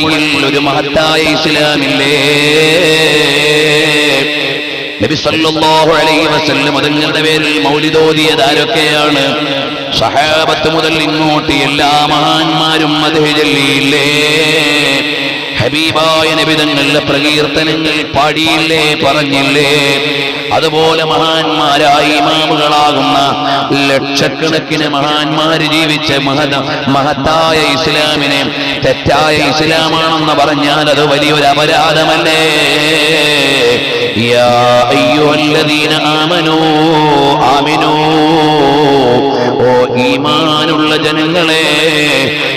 വഴിയിൽ ഒരു മഹത്തായ ഇസ്ലാമില്ലേ? നബി സല്ലല്ലാഹു അലൈഹി വസല്ലം തങ്ങളുടെ പേരിൽ മൗലിദ് ഓതിയത് ആരൊക്കെയാണ്? സഹാബത്ത് മുതൽ ഇങ്ങോട്ട് എല്ലാ മഹാന്മാരും മദ്ഹ് ചൊല്ലിയില്ലേ? ഹബീബായ നബി തങ്ങളുടെ പ്രകീർത്തനങ്ങൾ പാടിയില്ലേ, പറഞ്ഞില്ലേ? അതുപോലെ മഹാന്മാരായ ഇമാമുകളാകുന്ന ലക്ഷക്കണക്കിന് മഹാന്മാര് ജീവിച്ച മഹത്തായ ഇസ്ലാമിനെ തെറ്റായ ഇസ്ലാമാണെന്ന് പറഞ്ഞാൽ അത് വലിയൊരു അപരാധമല്ലേ? യാ അയ്യുഹല്ലദീന ആമനൂ ആമിനൂ, ഓ ഈമാനുള്ള ജനങ്ങളെ,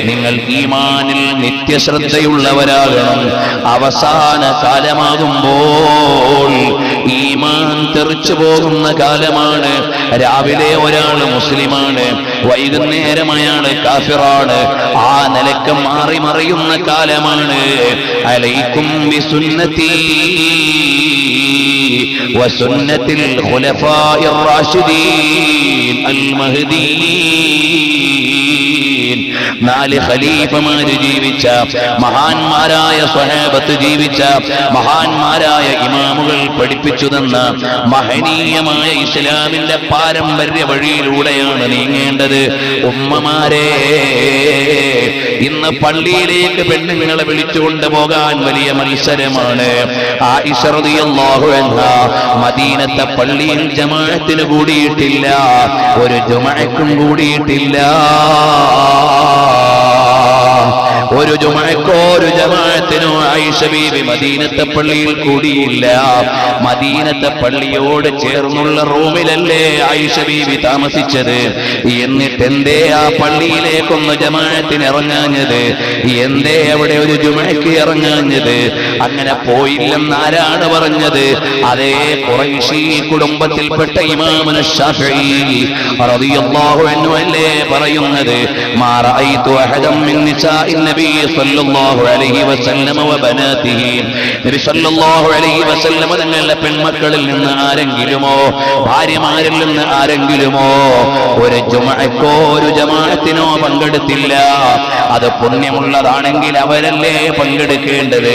നിങ്ങൾ ഈമാനിൽ നിത്യശ്രദ്ധയുള്ളവരാകണം. അവസാന കാലമാകുമ്പോൾ ഈമാൻ തെറിച്ചു പോകുന്ന കാലമാണ്. രാവിലെ ഒരാൾ മുസ്ലിമാണ്, വൈകുന്നേരം അയാൾ കാഫിറാണ്. ആ നിലക്ക് മാറി മറിയുന്ന കാലമാണ്. അലൈക്കും ബിസുന്നതി വസുന്നത്തിൽ ഖുലഫാഇർ റാഷിദീൻ അൽ മഹ്ദിയീൻ. 4 ഖലീഫമാര് ജീവിച്ച, മഹാന്മാരായ സ്വഹാബത്ത് ജീവിച്ച, മഹാന്മാരായ ഇമാമുകൾ പഠിപ്പിച്ചു തന്ന മഹനീയമായ ഇസ്ലാമിന്റെ പാരമ്പര്യ വഴിയിലൂടെയാണ് നീങ്ങേണ്ടത്. ഉമ്മമാരെ, ഇന്ന് പള്ളിയിലേക്ക് പെണ്ണുങ്ങളെ വിളിച്ചുകൊണ്ട് പോകാൻ വലിയ മത്സരമാണ്. ആയിഷ റളിയല്ലാഹു അൻഹാ മദീനത്തെ പള്ളിയിൽ ജമാഅത്തിന് കൂടിയിട്ടില്ല, ഒരു ജുമഅക്കും കൂടിയിട്ടില്ല. ഒരു ജുമഅക്കോ ഒരു ജമാഅത്തിനോ ആയിഷ ബീവി മദീനത്തെ പള്ളിയിൽ കൂടിയില്ല. മദീനത്തെ പള്ളിയോട് ചേർന്നുള്ള റൂമിലല്ലേ ആയിഷ ബീവി താമസിച്ചത്? എന്നിട്ട് എന്തേ ആ പള്ളിയിലേക്കൊന്ന് ജമാഅത്തിന് ഇറങ്ങാഞ്ഞത്? എന്തേ അവിടെ ഒരു ജുമഅക്ക് ഇറങ്ങാഞ്ഞത്? അങ്ങനെ പോയില്ലെന്ന് ആരാണ് പറഞ്ഞത്? അതേ ഖുറൈശി കുടുംബത്തിൽപ്പെട്ട ഇമാമുന ശാഫിഈ റളിയല്ലാഹു അൻഹു അല്ലേ പറയുന്നത്? മാ റഅയ്തു അഹദൻ മിൻ നിസാഇൻ നബി സല്ലല്ലാഹു അലൈഹി വസല്ലം വബനാതിഹി. നബി സല്ലല്ലാഹു അലൈഹി വസല്ലം തങ്ങളുടെ പെൺമക്കളിൽ നിന്ന് ആരെങ്കിലുമോ ഭാര്യമാരിൽ നിന്ന് ആരെങ്കിലുമോ ഒരു ജുമഅക്കോ ഒരു ജമാഅത്തിനോ പങ്കെടുത്തില്ല. അത് പുണ്യമുള്ളതാണെങ്കിൽ അവരല്ലേ പങ്കെടുക്കേണ്ടത്.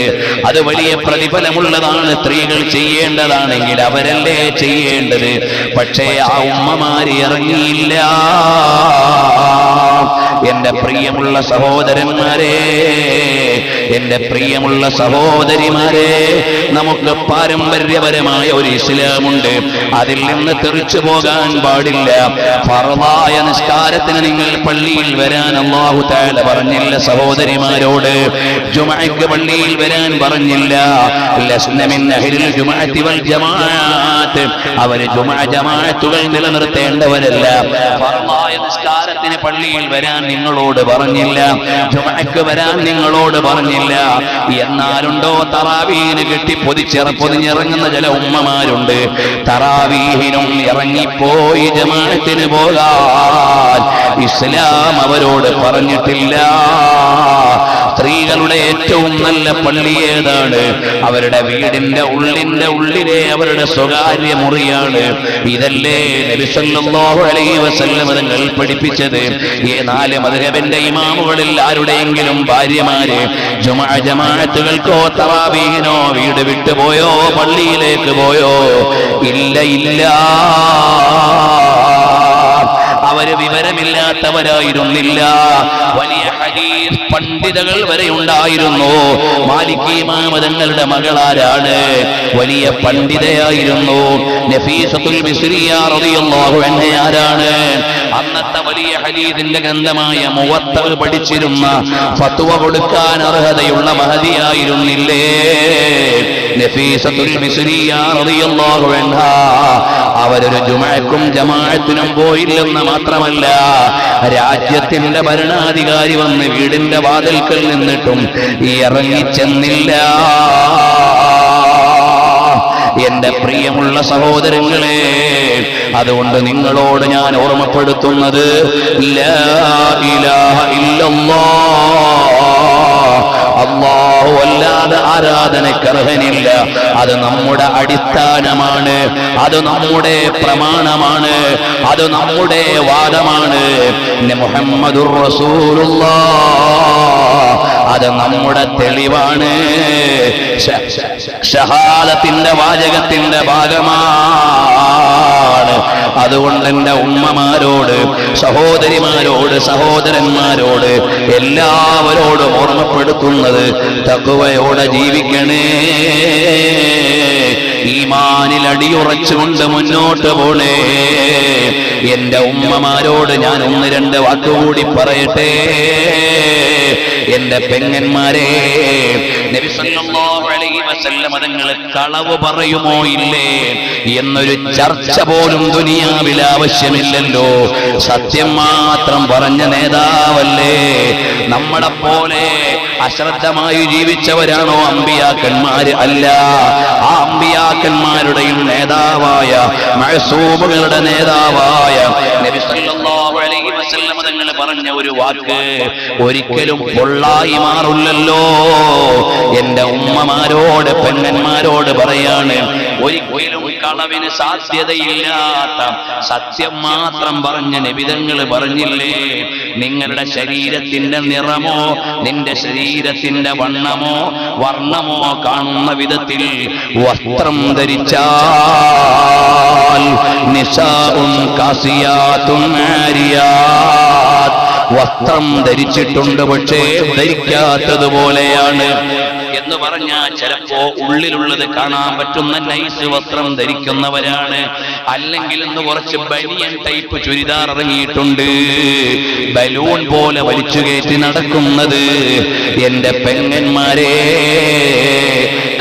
അത് വലിയ പ്രതിഫലമുള്ളതാണ്, സ്ത്രീകൾ ചെയ്യേണ്ടതാണെങ്കിൽ അവരല്ലേ ചെയ്യേണ്ടത്. പക്ഷേ ആ ഉമ്മമാര് ഇറങ്ങിയില്ല. എന്റെ പ്രിയമുള്ള സഹോദരന്മാരെ, എന്റെ പ്രിയമുള്ള സഹോദരിമാരെ, നമുക്ക് പാരമ്പര്യപരമായ ഒരു ഇസ്ലാമുണ്ട്. അതിൽ നിന്ന് തെറിച്ചു പോകാൻ പാടില്ല. ഫർളായ നിസ്കാരത്തിന് നിങ്ങൾ പള്ളിയിൽ വരാൻ അല്ലാഹു തആല പറഞ്ഞില്ല സഹോദരിമാരോട്. ജുമഅക്ക് പള്ളിയിൽ വരാൻ പറഞ്ഞില്ല. ലസ്ന മിൻ അഹ്ലിൽ ജുമഅത്തി വൽ ജമാഅത്ത്, അവർ ജുമഅ ജമാഅത്തുകൾ നിലനിർത്തേണ്ടവരല്ല. ഫർളായ നിസ്കാരത്തിന് പള്ളിയിൽ വരാൻ നിങ്ങളോട് പറഞ്ഞില്ല, ജുമഅക്ക് വരാൻ നിങ്ങളോട് പറഞ്ഞില്ല. എന്നാലുണ്ടോ തറാവീഹിന് കെട്ടി പൊതിഞ്ഞിറങ്ങുന്ന ചില ഉമ്മമാരുണ്ട്. തറാവീഹിനും ഇറങ്ങിപ്പോയി ജമാഅത്തിന് പോകാൻ ഇസ്ലാം അവരോട് പറഞ്ഞിട്ടില്ല. സ്ത്രീകളുടെ ഏറ്റവും നല്ല പള്ളി ഏതാണ്? അവരുടെ വീടിന്റെ ഉള്ളിലെ അവരുടെ സ്വകാര്യ മുറിയാണ്. ഇതല്ലേ നബി സല്ലല്ലാഹു അലൈഹി വസല്ലം തങ്ങൾ പഠിപ്പിച്ചത്. ഈ 4 മദ്ഹബിന്റെ ഇമാമുകളിൽ ആരുടെയെങ്കിലും ഭാര്യമാര് ജുമഅ ജമാഅത്തുകൾക്കോ തറാവീഹിനോ വീട് വിട്ടുപോയോ, പള്ളിയിലേക്ക് പോയോ? ഇല്ല, ഇല്ല. അവര് വിവരമില്ലാത്തവരായിരുന്നില്ല. വലിയ ഹദീസ് പണ്ഡിതകൾ വരെ ഉണ്ടായിരുന്നു. മാലിക് ഇമാം തങ്ങളുടെ മകളാരാണ്? വലിയ പണ്ഡിതയായിരുന്നു. നഫീസത്തുൽ മിസ്രിയ റളിയല്ലാഹു അൻഹ ആരാണ്? അന്നത്തെ വലിയ ഹദീസിന്റെ ഗ്രന്ഥമായ മുവത്ത പഠിച്ചിരുന്ന, ഫത്വ കൊടുക്കാൻ അർഹതയുള്ള മഹദിയായിരുന്നില്ലേ നഫീസത്തുൽ മിസ്രിയ റളിയല്ലാഹു അൻഹ? അവരൊരു ജുമഅക്കും ജമാഅത്തിനും പോയില്ലെന്ന് മാത്രമല്ല, രാജ്യത്തിന്റെ ഭരണാധികാരി വന്ന് വീടിന്റെ വാതിൽക്കൽ നിന്നിട്ടും ഇറങ്ങിച്ചെന്നില്ല. എന്റെ പ്രിയമുള്ള സഹോദരങ്ങളെ, അതുകൊണ്ട് നിങ്ങളോട് ഞാൻ ഓർമ്മപ്പെടുത്തുന്നത്, ലാ ഇലാഹ ഇല്ലല്ലാഹ്, അല്ലാഹു അല്ലാതെ ആരാധനക്കർഹനില്ല. അത് നമ്മുടെ അടിസ്ഥാനമാണ്, അത് നമ്മുടെ പ്രമാണമാണ്, അത് നമ്മുടെ വാദമാണ്. മുഹമ്മദുർ റസൂലുള്ളാഹ്, അത് നമ്മുടെ തെളിവാണ്. ഷഹാദത്തിന്റെ വാചകത്തിന്റെ ഭാഗമാണ്. അതുകൊണ്ട് എന്റെ ഉമ്മമാരോട്, സഹോദരിമാരോട്, സഹോദരന്മാരോട് എല്ലാവരോടും ഓർമ്മപ്പെടുത്തുന്നത് തഖ്വയോടെ ജീവിക്കണേ, ഈമാനിൽ അടിയുറച്ചുകൊണ്ട് മുന്നോട്ട് പോണേ. എന്റെ ഉമ്മമാരോട് ഞാൻ ഒന്ന് രണ്ട് വാക്കുകൂടി പറയട്ടെ. എന്റെ പെങ്ങന്മാരെ, നബി സല്ലല്ലാഹു അലൈഹി വസല്ലം തങ്ങൾ കളവ് പറയുമോ ഇല്ലേ എന്നൊരു ചർച്ച പോലും ദുനിയാവിൽ ആവശ്യമില്ലല്ലോ. സത്യം മാത്രം പറഞ്ഞ നേതാവല്ലേ. നമ്മളെ പോലെ അശ്രദ്ധമായി ജീവിച്ചവരാണോ അമ്പിയാക്കന്മാര്? അല്ല. ആ അമ്പിയാക്കന്മാരുടെയും നേതാവായ, മഅ്സൂമുകളുടെ നേതാവായ നബി സല്ലല്ലാഹു അലൈഹി വസല്ലം തങ്ങൾ പറഞ്ഞ ഒരു വാക്ക് ഒരിക്കലും പൊള്ളായി മാറില്ലല്ലോ. എന്റെ ഉമ്മമാരോട്, പെങ്ങന്മാരോട് പറയാണ്, ഒരിക്കലും കളവിന് സാധ്യതയില്ലാത്ത സത്യം മാത്രം പറഞ്ഞ നബിതങ്ങൾ പറഞ്ഞില്ലേ, നിങ്ങളുടെ ശരീരത്തിന്റെ നിറമോ നിന്റെ ശരീരത്തിന്റെ വണ്ണമോ വർണ്ണമോ കാണുന്ന വിധത്തിൽ വസ്ത്രം ധരിച്ചാൽ നിസാഉൻ കാസിയാത്തുൻ ആരിയാത്ത്, വസ്ത്രം ധരിച്ചിട്ടുണ്ട് പക്ഷേ ധരിക്കാത്തതുപോലെയാണ് എന്ന് പറഞ്ഞാൽ ചിലപ്പോ ഉള്ളിലുള്ളത് കാണാൻ പറ്റുന്ന നൈസ് വസ്ത്രം ധരിക്കുന്നവരാണ്. അല്ലെങ്കിൽ ഇന്ന് കുറച്ച് ബനിയൻ ടൈപ്പ് ചുരിദാർ ഇറങ്ങിയിട്ടുണ്ട്, ബലൂൺ പോലെ വലിച്ചു കയറ്റി നടക്കുന്നത്. എന്റെ പെങ്ങന്മാരെ,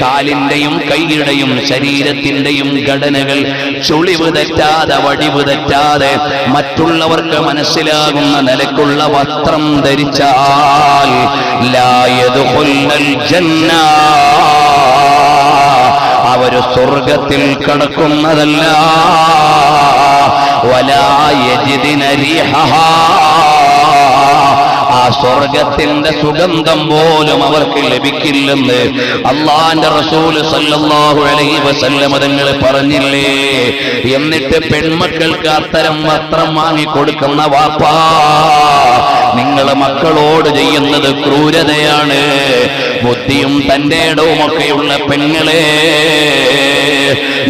കാലിന്റെയും കൈയുടെയും ശരീരത്തിന്റെയും ഘടനകൾ ചുളിവ് തെറ്റാതെ, വടിവ് തെറ്റാതെ, മറ്റുള്ളവർക്ക് മനസ്സിലാകുന്ന നിലക്കുള്ള വസ്ത്രം ധരിച്ചാൽ ലാ യദ്ഖുലുൽ ജന്ന, അവര് സ്വർഗത്തിൽ കടക്കുന്നതല്ല. വലാ യജിദിന റീഹഹാ, ആ സ്വർഗത്തിന്റെ സുഗന്ധം പോലും അവർക്ക് ലഭിക്കില്ലെന്ന് അള്ളാന്റെ റസൂല് സല്ലല്ലാഹു അലൈഹി വസല്ലം തങ്ങൾ പറഞ്ഞില്ലേ. എന്നിട്ട് പെൺമക്കൾക്ക് അത്തരം വസ്ത്രം വാങ്ങിക്കൊടുക്കുന്ന വാപ്പാ, നിങ്ങൾ മക്കളോട് ചെയ്യുന്നത് ക്രൂരതയാണ്. ബുദ്ധിയും തന്റെ ഇടവുമൊക്കെയുള്ള പെങ്ങളെ,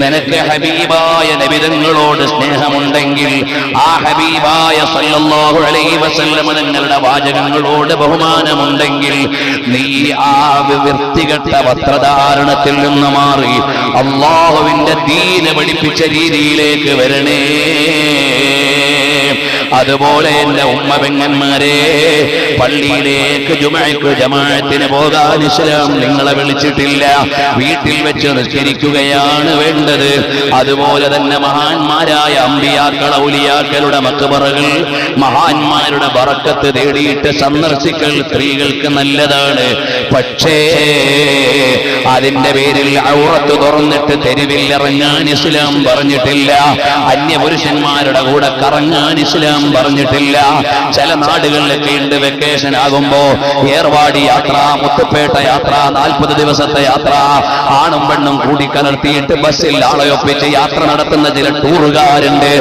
നിനക്ക് ഹബീബായ നബിതങ്ങളോട് സ്നേഹമുണ്ടെങ്കിൽ, ആ ഹബീബായ സല്ലല്ലാഹു അലൈഹി വസല്ലം തങ്ങളുടെ വാചകങ്ങളോട് ബഹുമാനമുണ്ടെങ്കിൽ, നീ ആ വൃത്തികെട്ട വസ്ത്രധാരണത്തിൽ നിന്ന് മാറി അല്ലാഹുവിന്റെ ദീന് പഠിപ്പിച്ച രീതിയിലേക്ക് വരണേ. അതുപോലെ എന്റെ ഉമ്മ പെങ്ങന്മാരെ, പള്ളിയിലേക്ക് ജുമഅക്ക് ജമാഅത്തിന് പോകാൻ ഇസ്ലാം നിങ്ങളെ വിളിച്ചിട്ടില്ല. വീട്ടിൽ വെച്ച് നിസ്കരിക്കുകയാണ് വേണ്ടത്. അതുപോലെ തന്നെ മഹാന്മാരായ അമ്പിയാക്കൾ, ഔലിയാക്കളുടെ മഖ്ബറകൾ, മഹാന്മാരുടെ ബറക്കത്ത് തേടിയിട്ട് സന്ദർശിക്കൽ സ്ത്രീകൾക്ക് നല്ലതാണ്. പക്ഷേ അതിന്റെ പേരിൽ ഔറത്ത് തുറന്നിട്ട് തെരുവിൽ ഇറങ്ങാൻ ഇസ്ലാം പറഞ്ഞിട്ടില്ല. അന്യപുരുഷന്മാരുടെ കൂടെ കറങ്ങാൻ ഇസ്ലാം പറഞ്ഞിട്ടില്ല. ചില നാടുകളിലൊക്കെ ഉണ്ട്, വെക്കേഷൻ ആകുമ്പോ ഏർവാടി യാത്ര, മുത്തുപേട്ട യാത്ര, 40 ദിവസത്തെ യാത്ര, ആണും പെണ്ണും കൂടിക്കലർത്തിയിട്ട് ബസ്സിൽ ആളെ ഒപ്പിച്ച് യാത്ര നടത്തുന്ന ചില ടൂറുകാരുണ്ട്.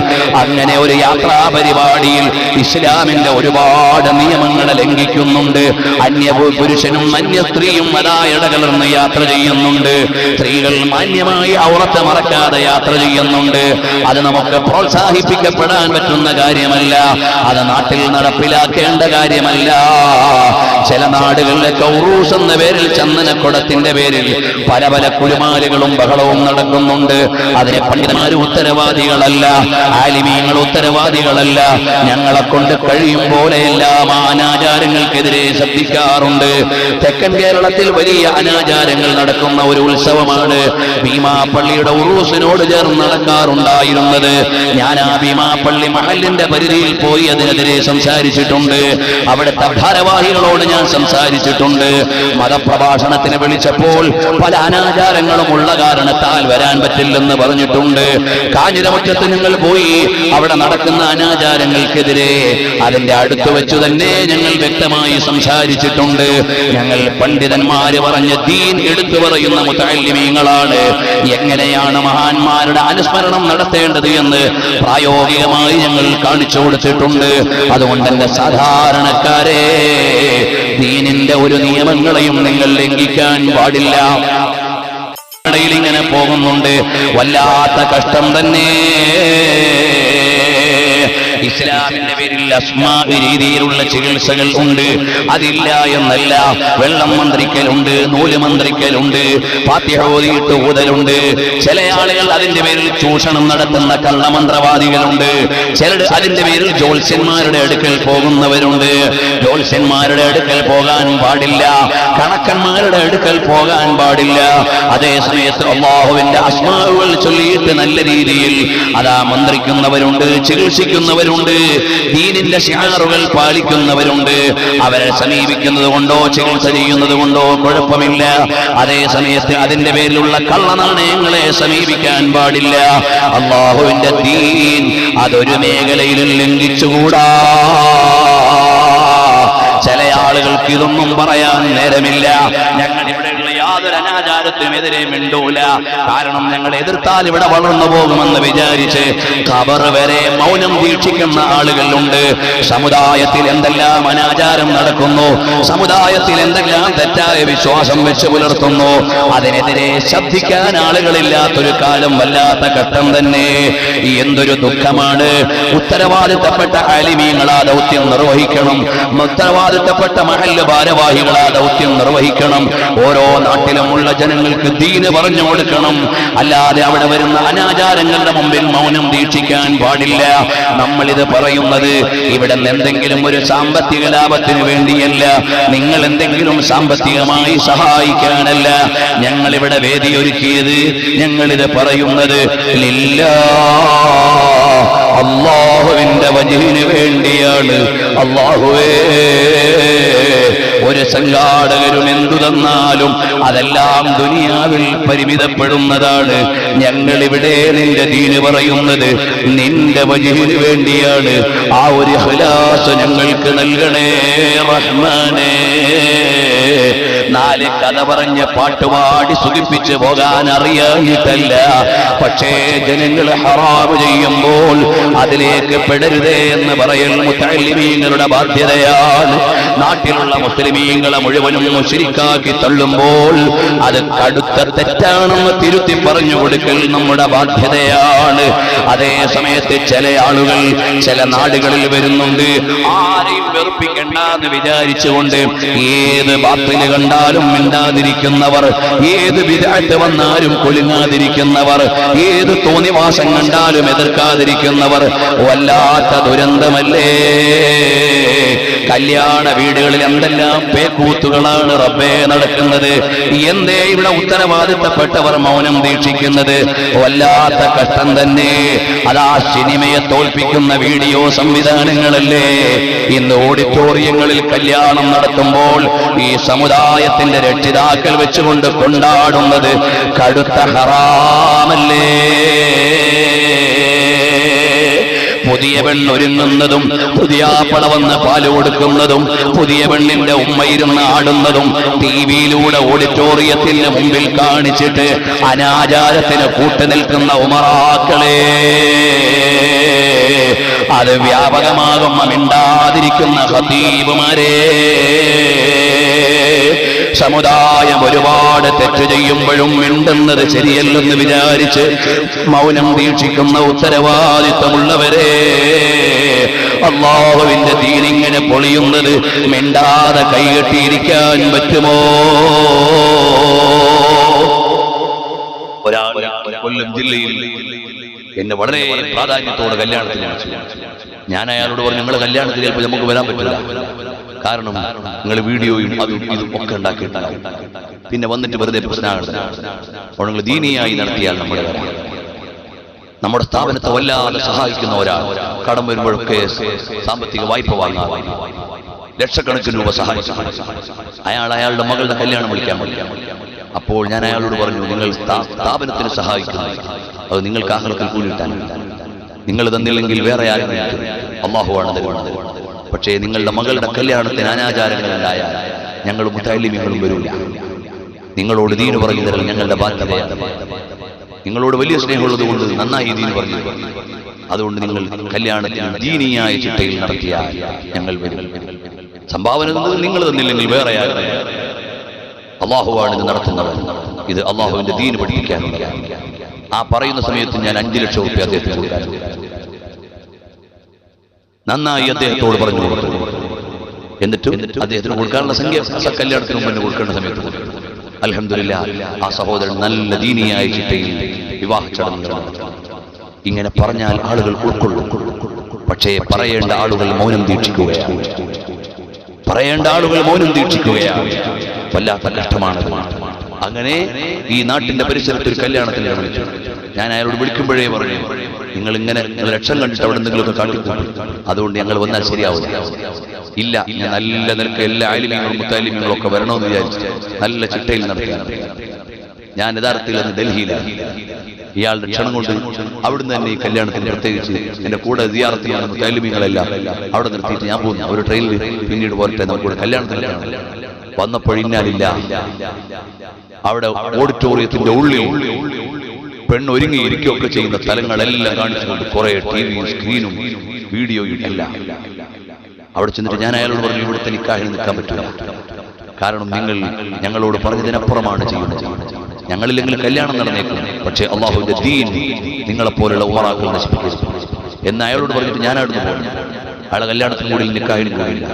അങ്ങനെ ഒരു യാത്രാ പരിപാടിയിൽ ഇസ്ലാമിന്റെ ഒരുപാട് നിയമങ്ങളെ ലംഘിക്കുന്നുണ്ട്. അന്യ പുരുഷനും അന്യ സ്ത്രീയും അതാ ഇടകലർന്ന് യാത്ര ചെയ്യുന്നുണ്ട്. സ്ത്രീകൾ മാന്യമായി ഔറത്ത് മറക്കാതെ യാത്ര ചെയ്യുന്നുണ്ട്. അത് നമുക്ക് പ്രോത്സാഹിപ്പിക്കപ്പെടാൻ പറ്റുന്ന കാര്യമല്ല, അത് നാട്ടിൽ നടപ്പിലാക്കേണ്ട കാര്യമല്ല. ചില നാടുകളിലെ ഉറൂസ് എന്ന പേരിൽ, ചന്ദനക്കുടത്തിന്റെ പേരിൽ പല പല കുലുമാലുകളും ബഹളവും നടക്കുന്നുണ്ട്. അതിന് പണ്ഡിതന്മാരും ഉത്തരവാദികളല്ല, ആലിമീങ്ങൾ ഉത്തരവാദികളല്ല. ഞങ്ങളെ കൊണ്ട് കഴിയും പോലെയെല്ലാം അനാചാരങ്ങൾക്കെതിരെ ശബ്ദിക്കാറുണ്ട്. തെക്കൻ കേരളത്തിൽ വലിയ അനാചാരങ്ങൾ നടക്കുന്ന ഒരു ഉത്സവമാണ് ഭീമാപ്പള്ളിയുടെ ഉറൂസിനോട് ചേർന്ന് നടക്കാറുണ്ടായിരുന്നത്. ഞാൻ ആ ഭീമാപ്പള്ളി മഹലിന്റെ പരിധിയിൽ പോയി അതിനെതിരെ സംസാരിച്ചിട്ടുണ്ട്. അവിടുത്തെ ഭാരവാഹികളോട് ഞാൻ സംസാരിച്ചിട്ടുണ്ട്. മതപ്രഭാഷണത്തിന് വിളിച്ചപ്പോൾ പല അനാചാരങ്ങളും ഉള്ള കാരണത്താൽ വരാൻ പറ്റില്ലെന്ന് പറഞ്ഞിട്ടുണ്ട്. കാഞ്ഞിരമുറ്റത്ത് ഞങ്ങൾ പോയി അവിടെ നടക്കുന്ന അനാചാരങ്ങൾക്കെതിരെ അതിന്റെ അടുത്ത് വെച്ചു തന്നെ ഞങ്ങൾ വ്യക്തമായി സംസാരിച്ചിട്ടുണ്ട്. ഞങ്ങൾ പണ്ഡിതന്മാര് പറഞ്ഞ ദീൻ എടുത്തു പറയുന്ന മുതഅല്ലിമീങ്ങളാണ്. എങ്ങനെയാണ് മഹാന്മാരുടെ അനുസ്മരണം നടത്തേണ്ടത് എന്ന് പ്രായോഗികമായി ഞങ്ങൾ കാണിച്ചു കൊടുത്തിട്ടുണ്ട്. അതുകൊണ്ട് തന്നെ സാധാരണക്കാരെ, ദീനിന്റെ ഒരു നിയമങ്ങളെയും നിങ്ങൾ ലംഘിക്കാൻ പാടില്ല. ഇടയിൽ ഇങ്ങനെ പോകുന്നുണ്ട്, വല്ലാത്ത കഷ്ടം തന്നെ. ഇസ്ലാമിന്റെ പേരിൽ അസ്മാ രീതിയിലുള്ള ചികിത്സകൾ ഉണ്ട്, അതില്ല എന്നല്ല. വെള്ളം മന്ത്രിക്കലുണ്ട്, നൂല് മന്ത്രിക്കലുണ്ട്, ഫാത്തിഹ ഓതിയിട്ട് ഊതലുണ്ട്. ചില ആളുകൾ അതിന്റെ പേരിൽ ചൂഷണം നടത്തുന്ന കള്ളമന്ത്രവാദികളുണ്ട്. ചിലർ അതിന്റെ പേരിൽ ജ്യോത്സ്യന്മാരുടെ അടുക്കൽ പോകുന്നവരുണ്ട്. ജ്യോത്സ്യന്മാരുടെ അടുക്കൽ പോകാൻ പാടില്ല, കണക്കന്മാരുടെ അടുക്കൽ പോകാൻ പാടില്ല. അതേ സമയത്ത് അല്ലാഹുവിന്റെ അസ്മാഉകൾ ചൊല്ലിയിട്ട് നല്ല രീതിയിൽ അതാ മന്ത്രിക്കുന്നവരുണ്ട്, ചികിത്സിക്കുന്നവരുണ്ട്, ദീനിന്റെ ശിആറുകൾ പാലിക്കുന്നവരുണ്ട്. അവരെ സമീപിക്കുന്നത് കൊണ്ടോ ചികിത്സ ചെയ്യുന്നത് കൊണ്ടോ കുഴപ്പമില്ല. അതേ സമയത്ത് അതിന്റെ പേരിലുള്ള കള്ളനാണയങ്ങളെ സമീപിക്കാൻ പാടില്ല. അല്ലാഹുവിന്റെ ദീൻ അതൊരു മേഖലയിലും ലംഘിച്ചുകൂടാ. ചില ആളുകൾക്ക് ഇതൊന്നും പറയാൻ നേരമില്ല. ഞങ്ങൾ ഇവിടെയുള്ള യാതൊരു അനാചാരത്തിനുമെതിരെ മിണ്ടൂല, കാരണം ഞങ്ങൾ എതിർത്താൽ ഇവിടെ വളർന്നു പോകുമെന്ന് വിചാരിച്ച് ഖബർ വരെ മൗനം വീക്ഷിക്കുന്ന ആളുകളുണ്ട്. സമുദായത്തിൽ എന്തെല്ലാം അനാചാരം നടക്കുന്നു, സമുദായത്തിൽ എന്തെല്ലാം തെറ്റായ വിശ്വാസം വെച്ച് പുലർത്തുന്നു, അതിനെതിരെ ശബ്ദിക്കാൻ ആളുകളില്ലാത്തൊരു കാലം, വല്ലാത്ത ഘട്ടം തന്നെ. എന്തൊരു ദുഃഖമാണ്. ഉത്തരവാദിത്തപ്പെട്ട ആലിമീങ്ങൾ ആ ദൗത്യം നിർവഹിക്കണം. ഉത്തരവാദിത്തപ്പെട്ട മഹല്ല് ഭാരവാഹികൾ ആ ദൗത്യം നിർവഹിക്കണം. ഓരോ നാട്ടിലുമുള്ള ജനങ്ങൾക്ക് ദീന് പറഞ്ഞു കൊടുക്കണം. അല്ലാതെ അവിടെ വരുന്ന അനാചാരങ്ങളുടെ മുമ്പിൽ മൗനം ദീക്ഷിക്കാൻ പാടില്ല. നമ്മളിത് പറയുന്നത് ഇവിടെ എന്തെങ്കിലും ഒരു സാമ്പത്തിക ലാഭത്തിന് വേണ്ടിയല്ല, നിങ്ങൾ എന്തെങ്കിലും സാമ്പത്തികമായി സഹായിക്കാനല്ല. ഞങ്ങളിവിടെ വേദിയൊരുക്കിയത്, ഞങ്ങളിത് പറയുന്നത് അല്ലാഹുവിന്റെ വജ്ഹിന് വേണ്ടിയാണ്. അല്ലാഹുവേ, ഒരു സംഘാടകരും എന്തു തന്നാലും അതെല്ലാം ദുനിയാവിൽ പരിമിതപ്പെടുന്നതാണ്. ഞങ്ങളിവിടെ നിന്റെ ദീന് പറയുന്നത് നിന്റെ വജ്ഹിന് വേണ്ടിയാണ്. ആ ഒരു ഇഖ്ലാസ് ഞങ്ങൾക്ക് നൽകണേ റഹ്മാനേ. നാല് കഥ പറഞ്ഞ് പാട്ടുപാടി സുഖിപ്പിച്ചു പോകാൻ അറിയാഞ്ഞിട്ടല്ല, പക്ഷേ ജനങ്ങൾ ഹറാമ് ചെയ്യുമ്പോൾ അതിലേക്ക് പെടരുതേ എന്ന് പറയൽ മുത്തഅല്ലിമീങ്ങളുടെ ബാധ്യതയാണ്. നാട്ടിലുള്ള മുസ്ലിമീങ്ങളെ മുഴുവനും മുശ്രിക്കാക്കി തള്ളുമ്പോൾ അത് കടുത്ത തെറ്റാണെന്ന് തിരുത്തി പറഞ്ഞു കൊടുക്കൽ നമ്മുടെ ബാധ്യതയാണ്. അതേ സമയത്ത് ചില ആളുകൾ ചില നാടുകളിൽ വരുന്നുണ്ട്, ആരെയും വെറുപ്പിക്കണ്ടെന്ന് വിചാരിച്ചുകൊണ്ട് ഏത് ബാത്തില് കണ്ടാലും മിണ്ടാതിരിക്കുന്നവർ, ഏത് ബിദ്അത്ത് വന്നാലും കുലുങ്ങാതിരിക്കുന്നവർ, ഏത് തോന്നിവാസം കണ്ടാലും എതിർക്കാതിരിക്കുന്നവർ, വല്ലാത്ത ദുരന്തമല്ലേ. കല്യാണ വീടുകളിൽ എന്തെല്ലാം പേക്കൂത്തുകളാണ് റബ്ബേ നടക്കുന്നത്. എന്തേ ഇവിടെ ഉത്തരവാദിത്തപ്പെട്ടവർ മൗനം ദീക്ഷിക്കുന്നത്? വല്ലാത്ത കഷ്ടം തന്നെ. അതാ സിനിമയെ തോൽപ്പിക്കുന്ന വീഡിയോ സംവിധാനങ്ങളല്ലേ ഇന്ന് ഓഡിറ്റോറിയങ്ങളിൽ കല്യാണം നടത്തുമ്പോൾ ഈ സമുദായത്തിന്റെ രക്ഷിതാക്കൾ വെച്ചുകൊണ്ട് കൊണ്ടാടുന്നത് കടുത്ത ഹറാമല്ലേ. പുതിയ പെണ്ണൊരുങ്ങുന്നതും പുതിയാപ്പള വന്ന് പാല് കൊടുക്കുന്നതും പുതിയ പെണ്ണിന്റെ ഉമ്മയിരുന്ന് ആടുന്നതും ടിവിയിലൂടെ ഓഡിറ്റോറിയത്തിന് മുമ്പിൽ കാണിച്ചിട്ട് അനാചാരത്തിന് കൂട്ടുനിൽക്കുന്ന ഉമറാക്കളെ, അത് വ്യാപകമാകും മിണ്ടാതിരിക്കുന്ന ഖതീബുമാരെ. സമുദായം ഒരുപാട് തെറ്റ് ചെയ്യുമ്പോഴും മിണ്ടുന്നത് ശരിയല്ലെന്ന് വിചാരിച്ച് മൗനം ദീക്ഷിക്കുന്ന ഉത്തരവാദിത്വമുള്ളവരെ, അല്ലാഹുവിന്റെ ദീൻ ഇങ്ങനെ പൊളിയുന്നത് മിണ്ടാതെ കൈകെട്ടിയിരിക്കാൻ പറ്റുമോ? ഒരാൾ കൊല്ലം ജില്ലയിൽ എന്നെ വളരെ പ്രാധാന്യത്തോടെ കല്യാണത്തിന് ഞാൻ അയാളോട് പറഞ്ഞു, നിങ്ങളുടെ കല്യാണത്തിന് ചിലപ്പോൾ നമുക്ക് വരാൻ പറ്റില്ല, കാരണം നിങ്ങൾ വീഡിയോയും അതും ഇതും ഒക്കെ ഉണ്ടാക്കിയിട്ടുണ്ടാവും, പിന്നെ വന്നിട്ട് വെറുതെ പ്രശ്നമാണ്. അപ്പോൾ നിങ്ങൾ ദീനിയായി നടത്തിയാൽ നമ്മുടെ സ്ഥാപനത്തെ വല്ലാതെ സഹായിക്കുന്ന ഒരാൾ കടം വരുമ്പോഴൊക്കെ സാമ്പത്തിക വായ്പ വാങ്ങാൻ ലക്ഷക്കണക്കിന് രൂപ സഹായിച്ചു. അയാളുടെ മകളുടെ കല്യാണം വിളിക്കാൻ. അപ്പോൾ ഞാൻ അയാളോട് പറഞ്ഞു, നിങ്ങൾ സ്ഥാപനത്തിന് സഹായിക്കുന്നു, അത് നിങ്ങൾക്ക് ആഹ്റത്തിൽ കൂലിട്ടാൻ. നിങ്ങൾ തന്നില്ലെങ്കിൽ വേറെ ആരും അല്ലാഹുവാണ് തരുന്നത്. പക്ഷേ നിങ്ങളുടെ മകളുടെ കല്യാണത്തിന് അനാചാരങ്ങൾ ഉണ്ടായാൽ ഞങ്ങൾ മുത്തഅല്ലിമീങ്ങളും വരില്ല. നിങ്ങളോട് ദീന് പറഞ്ഞു തരൽ ഞങ്ങളുടെ ബാധ്യതയാണ്. നിങ്ങളോട് വലിയ സ്നേഹമുള്ളത് കൊണ്ട് നന്നായി ദീന് പറഞ്ഞു. അതുകൊണ്ട് നിങ്ങൾ കല്യാണത്തിന് ദീനിയായ ചിട്ടയിൽ നടത്തിയാൽ ഞങ്ങൾ വരും. സംഭാവന നിങ്ങൾ തന്നില്ലെങ്കിൽ വേറെ ആരും. അള്ളാഹുവാണ് ഇത് നടത്തുന്നത്. ഇത് അള്ളാഹുവിന്റെ ദീന് പഠിപ്പിക്കാനുള്ളതാണ്. ആ പറയുന്ന സമയത്ത് ഞാൻ 5 ലക്ഷം റുപ്യ അദ്ദേഹത്തിന് കൊടുക്കാൻ നന്നായി അദ്ദേഹത്തോട് പറഞ്ഞു കൊടുത്തു. എന്നിട്ടും അദ്ദേഹത്തിന് കൊടുക്കാനുള്ള സംഖ്യ കല്യാണത്തിന് മുമ്പ് കൊടുക്കേണ്ട സമയത്ത് കൊടുത്തു. അൽഹംദുലില്ലാഹ് ആ സഹോദരൻ നല്ല ദീനിയായ ചിട്ടയിൽ വിവാഹ ചടങ്ങുകൾ നടത്തി. ഇങ്ങനെ പറഞ്ഞാൽ ആളുകൾ ഉൾക്കൊള്ളും. പക്ഷേ പറയേണ്ട ആളുകൾ മൗനം ദീക്ഷിക്കുകയാണ്. വല്ലാത്ത കഷ്ടമാണത്. അങ്ങനെ ഈ നാട്ടിന്റെ പരിസരത്ത് ഒരു കല്യാണത്തിന് വിളിച്ചു. ഞാൻ അയാളോട് വിളിക്കുമ്പോഴേ പറഞ്ഞു, നിങ്ങൾ ഇങ്ങനെ ലക്ഷം കണ്ടിട്ട് അവിടെ എന്തെങ്കിലുമൊക്കെ കാട്ടിക്കൂട്ടും, അതുകൊണ്ട് ഞങ്ങൾ വന്നാൽ ശരിയാവില്ല. ഇല്ല, ഞാൻ നല്ല നിലക്ക് എല്ലാ ആലിമ്യങ്ങളും മുത്താലിമ്യങ്ങളും ഒക്കെ വരണമെന്ന് വിചാരിച്ചു നല്ല ചിട്ടയിൽ നടത്തുകയാണ്. ഞാൻ യഥാർത്ഥത്തിൽ അന്ന് ഡൽഹിയിലാണ്. ഇയാളുടെ ക്ഷണം കൊണ്ട് അവിടുന്ന് തന്നെ ഈ കല്യാണത്തിന് പ്രത്യേകിച്ച് എന്റെ കൂടെ സിയാറത്തിലാണ് മുത്താലിമ്യങ്ങളെല്ലാം അവിടെ നിർത്തിയിട്ട് ഞാൻ പോകുന്നു. ഒരു ട്രെയിനിൽ പിന്നീട് പോരട്ടെ, നമുക്കിവിടെ കല്യാണത്തിന് വന്നപ്പോഴിന്നാലില്ല. അവിടെ ഓഡിറ്റോറിയത്തിന്റെ ഉള്ളിൽ പെണ്ണ് ഒരുങ്ങി ഇരിക്കുകയൊക്കെ ചെയ്യുന്ന സ്ഥലങ്ങളെല്ലാം കാണിച്ചുകൊണ്ട് കുറെ ടിവിയും സ്ക്രീനും വീഡിയോയും എല്ലാം. അവിടെ ചെന്നിട്ട് ഞാൻ അയാളോട് പറഞ്ഞു, ഇവിടുത്തെ നിക്കാഹിന് നിൽക്കാൻ പറ്റില്ല. കാരണം നിങ്ങൾ ഞങ്ങളോട് പറഞ്ഞതിനപ്പുറമാണ് ചെയ്യുന്നത്. ഞങ്ങളില്ലെങ്കിൽ കല്യാണം നടന്നേക്കും, പക്ഷേ അള്ളാഹുവിന്റെ ദീൻ നിങ്ങളെപ്പോലുള്ള ഉമറാക്കൾ നശിപ്പിക്കരുത് എന്ന് അയാളോട് പറഞ്ഞിട്ട് ഞാൻ അവിടുന്ന് പോകുന്നു. അയാളെ കല്യാണത്തിന് കൂടി നിക്കാഹിന് പോയില്ല.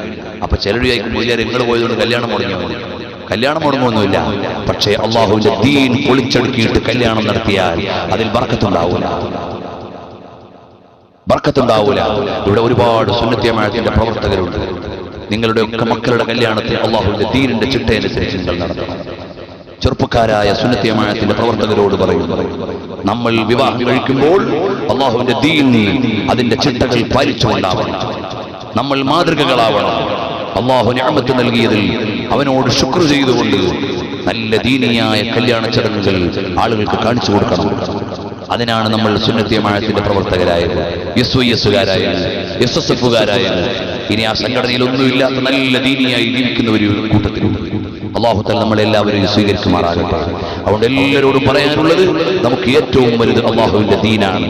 അപ്പൊ ചിലർ ചോദിക്കുമ്പോൾ നിങ്ങൾ പോയതുകൊണ്ട് കല്യാണം മുടങ്ങുമൊന്നുമില്ല. പക്ഷേ അള്ളാഹുവിന്റെ ദീൻ പൊളിച്ചടുക്കിയിട്ട് കല്യാണം നടത്തിയാൽ അതിൽ ബർക്കത്തുണ്ടാവൂല. ഇവിടെ ഒരുപാട് സുന്നത്ത് ജമാഅത്തിന്റെ പ്രവർത്തകരുണ്ട്. നിങ്ങളുടെ ഒക്കെ മക്കളുടെ കല്യാണത്തിൽ അള്ളാഹുവിന്റെ ദീനിന്റെ ചിട്ടയനുസരിച്ച് നിങ്ങൾ നടത്തണം. ചെറുപ്പക്കാരായ സുന്നത്ത് ജമാഅത്തിന്റെ പ്രവർത്തകരോട് പറയുന്നു, നമ്മൾ വിവാഹം കഴിക്കുമ്പോൾ അള്ളാഹുവിന്റെ ദീൻ അതിന്റെ ചിട്ടകൾ പാലിച്ചുകൊണ്ടാവണം. നമ്മൾ മാതൃകകളാവണം. അള്ളാഹു നിഅമത്ത് നൽകിയതിൽ അവനോട് ശുക്ർ ചെയ്തുകൊണ്ട് നല്ല ദീനിയായ കല്യാണ ചടങ്ങുകൾ ആളുകൾക്ക് കാണിച്ചു കൊടുക്കണം. അതിനാണ് നമ്മൾ സുന്നത്ത് ജമാഅത്തിന്റെ പ്രവർത്തകരായത്, SYS-കാരായത്, SSF-കാരായത്. ഇനി ആ സംഘടനയിൽ ഒന്നുമില്ലാത്ത നല്ല ദീനിയായി ജീവിക്കുന്ന ഒരു കൂട്ടത്തിലുണ്ട്. അല്ലാഹു തആല നമ്മളെല്ലാവരെയും സ്വീകരിക്കുമാറാകട്ടെ. അതുകൊണ്ട് എല്ലാവരോടും പറയാനുള്ളത്, നമുക്ക് ഏറ്റവും വലുത് അള്ളാഹുവിന്റെ ദീനാണ്.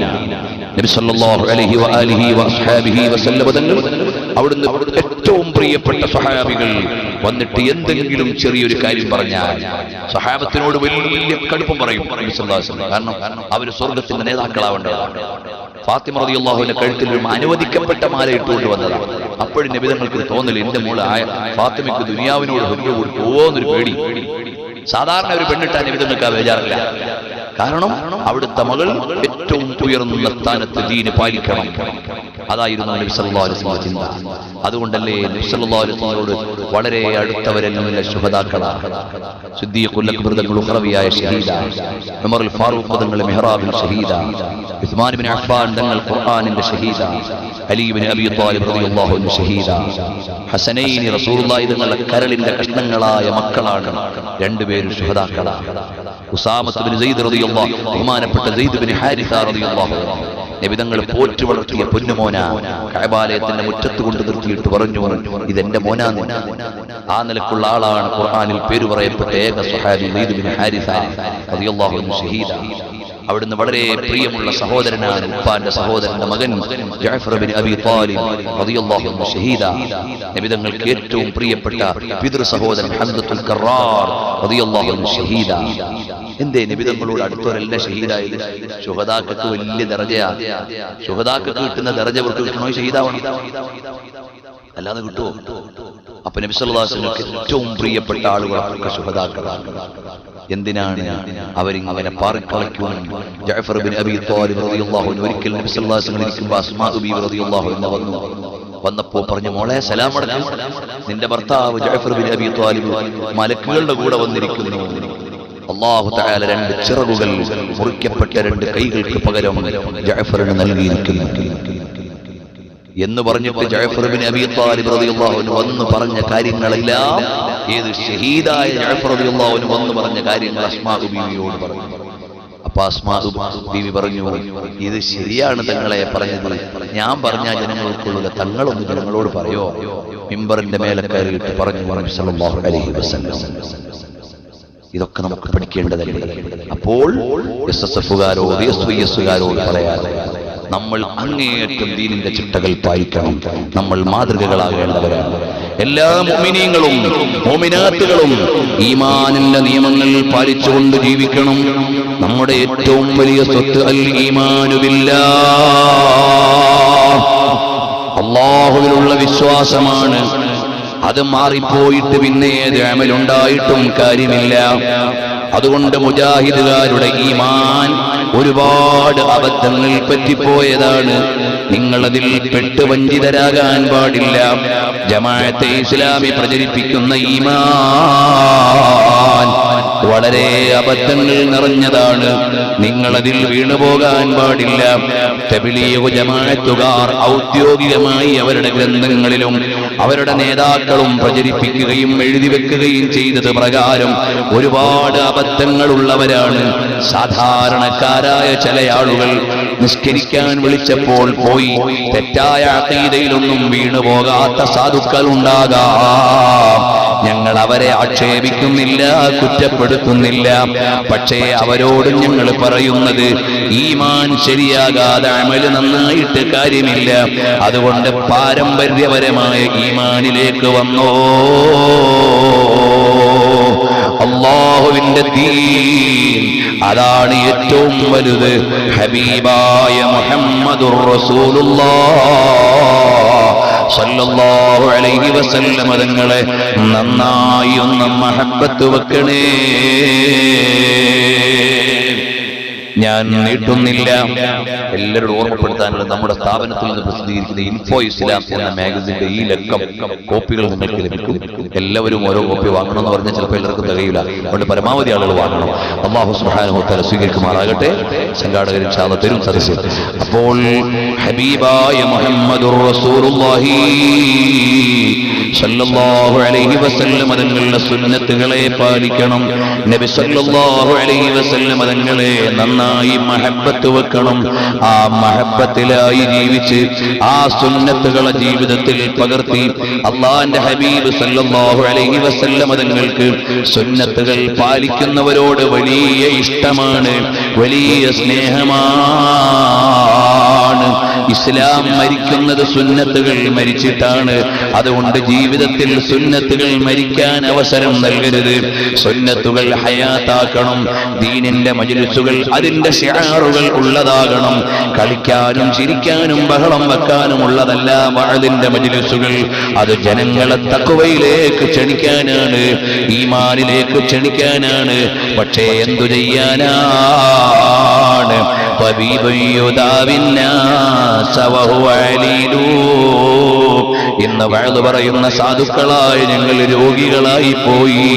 നബി സല്ലല്ലാഹു അലൈഹി വആലിഹി വഅസ്ഹാബിഹി വസല്ലം തങ്ങൾ അവിടുന്ന് ഏറ്റവും പ്രിയപ്പെട്ട സ്വഹാബികൾ വന്നിട്ട് എന്തെങ്കിലും ചെറിയൊരു കാര്യം പറഞ്ഞാൽ സ്വഹാബത്തിനോട് വലിയ കടുപ്പം പറയും നബി സല്ലല്ലാഹു അലൈഹി വസല്ലം. കാരണം അവർ സ്വർഗ്ഗത്തിന്റെ നേതാക്കളാവേണ്ടതാണ്. ഫാത്തിമ റളിയല്ലാഹു അൻഹ കഴുത്തിൽ ഒരു അനുവദിക്കപ്പെട്ട മാല ഇട്ടുകൊണ്ട് വന്നതാണ്. അപ്പോഴും നബി തങ്ങൾക്ക് തോന്നില്ല, എന്റെ മോള് ഫാത്തിമയ്ക്ക് ദുനിയാവിനോട് ഹുബ്ബ് കൊടുക്കുമോന്നൊരു പേടി. സാധാരണ ഒരു പെണ്ണിട്ടാൻ നബി തങ്ങൾക്ക് ബേജാറില്ല. കാരണം അവിടുത്തെ മകൾ ഏറ്റവും ഉയർന്ന സ്ഥാനത്ത് ദീന് പാലിക്കണം. അതായിരുന്നു നബി സല്ലല്ലാഹു അലൈഹി വസല്ലം ചിന്ത. അതുകൊണ്ടല്ലേ നബി സല്ലല്ലാഹു അലൈഹി വസല്ലമയോട് വളരെ അടുത്തവരെല്ലാം ശുഹദാക്കളാണ്. സിദ്ദീഖുൽ അക്ബർ തങ്ങൾ ഉഖറവിയായ ഷഹീദ, ഉമറുൽ ഫാറൂഖ് തങ്ങൾ മിഹ്റാബിൽ ഷഹീദ, ഉസ്മാൻ ഇബ്നു അഫ്ഫാൻ തങ്ങൾ ഖുർആനിന്റെ ഷഹീദ, അലി ഇബ്നു അബി ത്വാലിബ് റളിയല്ലാഹു അൻഹു ഷഹീദ, ഹസനൈനി റസൂലുള്ളാഹി തങ്ങളുടെ കരളിന്റെ കഷ്ണങ്ങളായ മക്കളാണ് രണ്ടുപേരും ശുഹദാക്കളാണ്. ഉസാമത്ത് ഇബ്നു സെയ്ദ് റളിയല്ലാഹു, ബഹുമാനപ്പെട്ട സെയ്ദ് ഇബ്നു ഹാരിസ റളിയല്ലാഹു, നബി തങ്ങൾ പോറ്റു വളർത്തിയ പൊന്നുമോന കഅബാലയത്തിന്റെ മുറ്റത്ത് കൊണ്ട് നിർത്തിയിട്ട് പറഞ്ഞു, ഇതെന്റെ മോനാണ്. ആ നിലക്കുള്ള ആളാണ് ഖുർആനിൽ പേര് പറയപ്പെട്ട ഏക സ്വഹാബി സെയ്ദ് ഇബ്നു ഹാരിസ റളിയല്ലാഹു അൻഹു ഷഹീദ. അവിടുന്ന് വളരെ പ്രിയമുള്ള സഹോദരനാണ്, ഉപ്പാന്റെ സഹോദരന്റെ മകൻ ജഅഫർ ഇബ്നു അബി ത്വാലിബ് റളിയല്ലാഹു അൻഹു ഷഹീദ. നബി തങ്ങൾക്ക് ഏറ്റവും പ്രിയപ്പെട്ട പിതൃ സഹോദരൻ ഹംദത്തുൽ കറാർ റളിയല്ലാഹു അൻഹു ഷഹീദ. എന്തേ നബി തങ്ങളോട് അടുത്തവരെല്ലാം ഷഹീദായത്? ശുഹദാക്കൾക്ക് വലിയ ദർജയാണ്. ശുഹദാക്കൾക്ക് കിട്ടുന്ന ദർജ അവർക്ക് കിട്ടണോ? ഷഹീദാവണം, അല്ലാതെ കിട്ടുമോ? അപ്പൊ നബി സല്ലല്ലാഹു അലൈഹി വസല്ലം ഏറ്റവും പ്രിയപ്പെട്ട ആളുകളൊക്കെ ശുഹദാക്കളാണ്. എന്തിനാണ് അവരിങ്ങനെ പാറിക്കളയ്ക്കും? ജഅഫർ ഇബ്നു അബി ത്വാലിബ് റളിയല്ലാഹു അൻഹു ഒരിക്കൽ നബി സല്ലല്ലാഹു അലൈഹി വസല്ലം ഇരിക്കുമ്പോൾ അസ്മാ ബീവി റളിയല്ലാഹു അൻഹ വന്നപ്പോ പറഞ്ഞു, മോളെ സലാം അടക്കം, നിന്റെ ഭർത്താവ് ജഅഫർ ഇബ്നു അബി ത്വാലിബ് മലക്കുകളുടെ കൂടെ വന്നിരിക്കുന്നു. അല്ലാഹു തആല 2 ചിറകുകൾ മുറിക്കപ്പെട്ട 2 കൈകൾക്ക് പകരം ജഅഫറിന് നൽകിയിരിക്കുന്നു എന്ന് പറഞ്ഞിട്ട് ജഅഫർ ഇബ്നു അബി ത്വാലിബ് റളിയല്ലാഹു അൻഹു വന്ന് പറഞ്ഞ കാര്യങ്ങളെല്ലാം, ഏത് ഷഹീദായ ജഅഫർ റളിയല്ലാഹു അൻഹു വന്ന് പറഞ്ഞ കാര്യങ്ങൾ അസ്മാ ബീവിയോട് പറഞ്ഞു. അപ്പൊ അസ്മാ ബീവി പറഞ്ഞു, ഇത് ശരിയാണ് തങ്ങളെ പറഞ്ഞത്, ഞാൻ പറഞ്ഞാൽ ജനങ്ങൾ ഉൾക്കൊള്ളുക, തങ്ങളൊന്ന് ജനങ്ങളോട് പറയോ? മിമ്പറിന്റെ മേലെ കയറിയിട്ട് പറഞ്ഞു സല്ലല്ലാഹു അലൈഹി വസല്ലം. ഇതൊക്കെ നമുക്ക് പഠിക്കേണ്ടതല്ലേ? അപ്പോൾ SSF-കാരോട് SYS-കാരോട് പറയാതെ നമ്മൾ അങ്ങേയറ്റം ദീനിന്റെ ചിട്ടകൾ പാലിക്കണം. നമ്മൾ മാതൃകകളാകേണ്ടവരാണ്. എല്ലാ മുഅ്മിനീങ്ങളും മുഅ്മിനാത്തുകളും ഈമാനിന്റെ നിയമങ്ങൾ പാലിച്ചുകൊണ്ട് ജീവിക്കണം. നമ്മുടെ ഏറ്റവും വലിയ സ്വത്ത് അൽ ഈമാനു ബില്ലാഹ്, അല്ലാഹുവിലുള്ള വിശ്വാസമാണ്. അത് മാറിപ്പോയിട്ട് പിന്നെ ഏത് അമലുണ്ടായിട്ടും കാര്യമില്ല. അതുകൊണ്ട് മുജാഹിദുകാരുടെ ഈമാൻ ഒരുപാട് അബദ്ധങ്ങൾ പറ്റിപ്പോയതാണ്. നിങ്ങളതിൽ പെട്ട് വഞ്ചിതരാകാൻ പാടില്ല. ജമാഅത്തെ ഇസ്ലാമി പ്രചരിപ്പിക്കുന്ന ഈമാൻ വളരെ അബദ്ധങ്ങൾ നിറഞ്ഞതാണ്. നിങ്ങളതിൽ വീണുപോകാൻ പാടില്ല. തബ്ലീഗ് ജമാഅത്തുകാർ ഔദ്യോഗികമായി അവരുടെ ഗ്രന്ഥങ്ങളിലും അവരുടെ നേതാക്കളും പ്രചരിപ്പിക്കുകയും എഴുതി വെക്കുകയും ചെയ്തത് പ്രകാരം ഒരുപാട് അബദ്ധങ്ങളുള്ളവരാണ്. സാധാരണക്കാരായ ചില ആളുകൾ നിസ്കരിക്കാൻ വിളിച്ചപ്പോൾ പോയി തെറ്റായ അഖീദയിലൊന്നും വീണുപോകാത്ത സാധുക്കൾ ഉണ്ടാകാം. ഞങ്ങൾ അവരെ ആക്ഷേപിക്കുന്നില്ല, കുറ്റപ്പെടുത്തുന്നില്ല. പക്ഷേ അവരോട് ഞങ്ങൾ പറയുന്നത് ഈമാൻ ശരിയാകാതെ അമല് നന്നായിട്ട് കാര്യമില്ല. അതുകൊണ്ട് പാരമ്പര്യപരമായ ഈമാനിലേക്ക് വന്നോ. അല്ലാഹുവിന്റെ ദീൻ അതാണ് ഏറ്റവും വലുത്. ഹബീബായ മുഹമ്മദുർ റസൂലുള്ളാഹ് സല്ലല്ലാഹു അലൈഹി വസല്ലം തങ്ങളെ നന്നായി ഒന്ന് മഹബ്ബത്ത് വെക്കണേ. ഞാൻ നീട്ടുന്നില്ല. എല്ലാവരോടും ഓർമ്മപ്പെടുത്താനുള്ള നമ്മുടെ സ്ഥാപനത്തിൽ നിന്ന് പ്രസിദ്ധീകരിക്കുന്ന ഇൻഫോ ഇസ്ലാം എന്ന മാഗസിന്റെ ഈ ലക്കം കോപ്പികൾ നിങ്ങൾക്ക് ലഭിക്കും. എല്ലാവരും ഓരോ കോപ്പി വാങ്ങണമെന്ന് പറഞ്ഞാൽ ചിലപ്പോൾ എല്ലാവർക്കും തികയില്ല. അതുകൊണ്ട് പരമാവധി ആളുകൾ വാങ്ങണം. അല്ലാഹു സുബ്ഹാനഹു വ തആല സ്വീകരിക്കുമാറാകട്ടെ. സംഘാടകരും ഇൻഷാ അല്ലാഹ് തരും സദസ്സിൽ. അപ്പോൾ ഹബീബായ മുഹമ്മദുർ റസൂലുള്ളാഹി സല്ലല്ലാഹു അലൈഹി വസല്ലം തങ്ങളുടെ സുന്നത്തുകളെ പാലിക്കണം. നബി സല്ലല്ലാഹു അലൈഹി വസല്ലം തങ്ങളെ നന്നായി മഹബ്ബത്ത് വെക്കണം. ആ മഹബ്ബത്തിലായി ജീവിച്ച് ആ സുന്നത്തുകളെ ജീവിതത്തിൽ പകർത്തി അല്ലാഹുവിന്റെ ഹബീബ് സല്ലല്ലാഹു അലൈഹി വസല്ലം തങ്ങൾക്ക് സുന്നത്തുകൾ പാലിക്കുന്നവരോട് വലിയ ഇഷ്ടമാണ്, വലിയ സ്നേഹമാണ്. ഇസ്ലാം മരിക്കുന്നത് സുന്നത്തുകൾ മരിച്ചിട്ടാണ്. അതുകൊണ്ട് ജീവിതത്തിൽ സുന്നത്തുകൾ മരിക്കാൻ അവസരം നൽകരുത്. സുന്നത്തുകൾ ഹയാത്താക്കണം. ദീനിന്റെ മജ്‌ലിസുകൾ അതിന്റെ ശിആറുകൾ ഉള്ളതാകണം. കളിക്കാനും ചിരിക്കാനും ബഹളം വെക്കാനും ഉള്ളതല്ല വഅദിന്റെ മജ്‌ലിസുകൾ. അത് ജനങ്ങളെ തഖ്വയിലേക്ക് ക്ഷണിക്കാനാണ്, ഈമാനിലേക്ക് ക്ഷണിക്കാനാണ്. പക്ഷേ എന്തു ചെയ്യാനാണ്? ഇന്ന് വഅദ് പറയുന്ന സാധുക്കളായി ഞങ്ങൾ രോഗികളായി പോയി.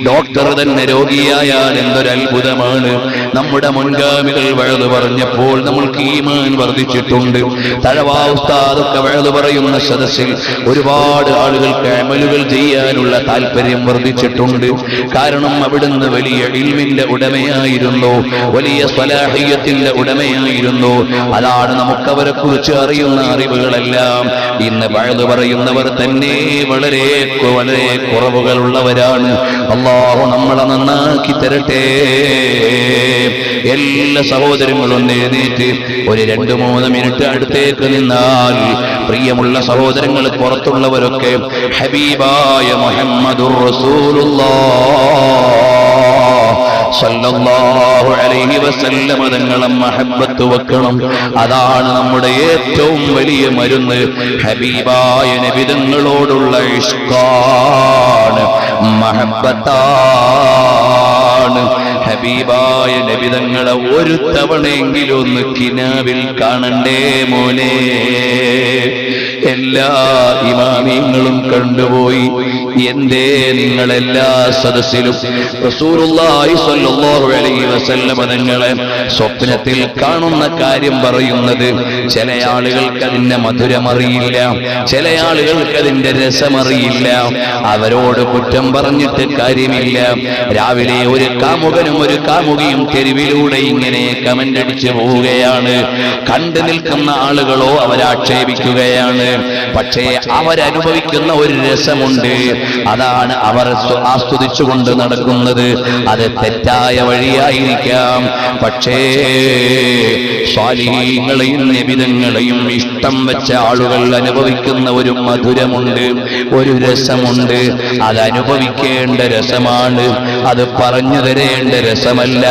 ഡോക്ടർ തന്നെ രോഗിയായാൽ എന്തൊരു അത്ഭുതമാണ്. നമ്മുടെ മുൻഗാമികൾ വഅദ് പറഞ്ഞപ്പോൾ നമ്മൾക്ക് ഈമാൻ വർദ്ധിച്ചിട്ടുണ്ട്. തഴവാ ഉസ്താദൊക്കെ വഅദ് പറയുന്ന സദസ്സിൽ ഒരുപാട് ആളുകൾക്ക് അമലുകൾ ചെയ്യാനുള്ള താല്പര്യം വർദ്ധിച്ചിട്ടുണ്ട്. കാരണം അവിടുന്ന് വലിയ ഇൽമിന്റെ ഉടമയായിരുന്നു, വലിയ സ്വലാഹിയത്തിന്റെ ഉടമയായിരുന്നു. അതാണ് നമുക്ക് അവരെ കുറിച്ച് അറിയുന്ന അറിവുകളെല്ലാം. ഇന്ന് വഅദ് പറയുന്നവർ തന്നെ വളരെ വളരെ കുറവുകളുള്ളവരാണ്. അല്ലാഹു നമ്മളെ നന്നാക്കി തരട്ടെ. എല്ലാ സഹോദരങ്ങളും എഴുന്നേറ്റ് ഒരു 2-3 മിനിറ്റ് അടുത്തേക്ക് നിന്നാൽ പ്രിയമുള്ള സഹോദരങ്ങൾ, പുറത്തുള്ളവരൊക്കെ ഹബീബായ മുഹമ്മദുർ റസൂലുള്ളാഹ് സല്ലല്ലാഹു അലൈഹി വസല്ലം തങ്ങളെ മഹബ്ബത്ത് വെക്കണം. അതാണ് നമ്മുടെ ഏറ്റവും വലിയ മരുന്ന്. ഹബീബായ നബി തങ്ങളോടുള്ള ഇഷ്കാണ്, മഹബ്ബത്താണ്. ഹബീബായ നബി തങ്ങളെ ഒരു തവണയെങ്കിലും ഒന്ന് കിനാവിൽ കാണണ്ടേ മോനെ. എല്ലാ ഇമാമിയങ്ങളും കണ്ടുപോയി. എന്തേ നിങ്ങളെല്ലാ സദസ്സിലും റസൂലുള്ളാഹി സ്വല്ലല്ലാഹു അലൈഹി വസല്ലം തങ്ങളെ സ്വപ്നത്തിൽ കാണുന്ന കാര്യം പറയുന്നത്? ചില ആളുകൾക്ക് അതിന്റെ മധുരമറിയില്ല, ചില ആളുകൾക്ക് അതിന്റെ രസമറിയില്ല. അവരോട് കുറ്റം പറഞ്ഞിട്ട് കാര്യമില്ല. രാവിലെ ഒരു കാമുകനും ഒരു കാമുകിയും തെരുവിലൂടെ ഇങ്ങനെ കമന്റ് അടിച്ചു പോവുകയാണ്. കണ്ടു നിൽക്കുന്ന ആളുകളോ അവരാക്ഷേപിക്കുകയാണ്. പക്ഷേ അവരനുഭവിക്കുന്ന ഒരു രസമുണ്ട്. അതാണ് അവർ ആസ്വദിച്ചുകൊണ്ട് നടക്കുന്നത്. അത് തെറ്റായ വഴിയായിരിക്കാം. പക്ഷേ സ്വാലിഹീങ്ങളെയും നബിതങ്ങളെയും ഇഷ്ടം വെച്ച ആളുകൾ അനുഭവിക്കുന്ന ഒരു മധുരമുണ്ട്, ഒരു രസമുണ്ട്. അത് അനുഭവിക്കേണ്ട രസമാണ്. അത് പറഞ്ഞു തരേണ്ട രസമല്ല,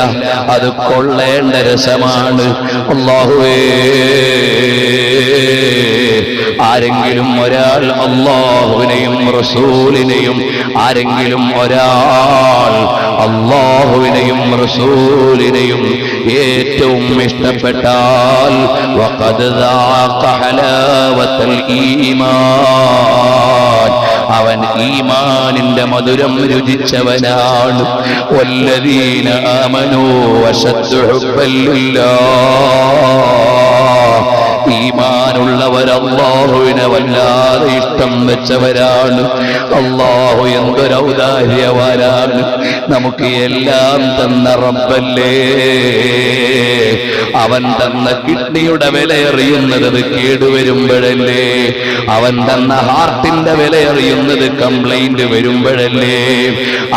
അത് കൊള്ളേണ്ട രസമാണ്. അല്ലാഹുവേ, ആരെങ്കിലും ഒരാൾ അല്ലാഹുവിനെയും റസൂലിനെയും ആരെങ്കിലും ഒരാൾ അല്ലാഹുവിനെയും റസൂലിനെയും ഏറ്റവും ഇഷ്ടപ്പെട്ടാൽ വഖദ് ദാഖ ഹലാവത്തൽ ഈമാൻ, അവൻ ഈമാനിന്റെ മധുരം രുചിച്ചവനാണ്. വല്ലദീന ആമനൂ അശദ്ദു ഹുബ്ബൻ ലില്ലാഹ്, ഈമാനുള്ളവർ അല്ലാഹുവിനെ വല്ലാതെ ഇഷ്ടം വെച്ചവരാണ്. അല്ലാഹു എന്തൊരു ഔദാര്യവാനാണ്, നമുക്ക് എല്ലാം തന്ന റബ്ബല്ലേ. അവൻ തന്ന കിഡ്നിയുടെ വില അറിയുന്നത് അത് കേടുവരുമ്പോഴല്ലേ, അവൻ തന്ന ഹാർട്ടിന്റെ വില അറിയുന്നത് കംപ്ലൈന്റ് വരുമ്പോഴല്ലേ,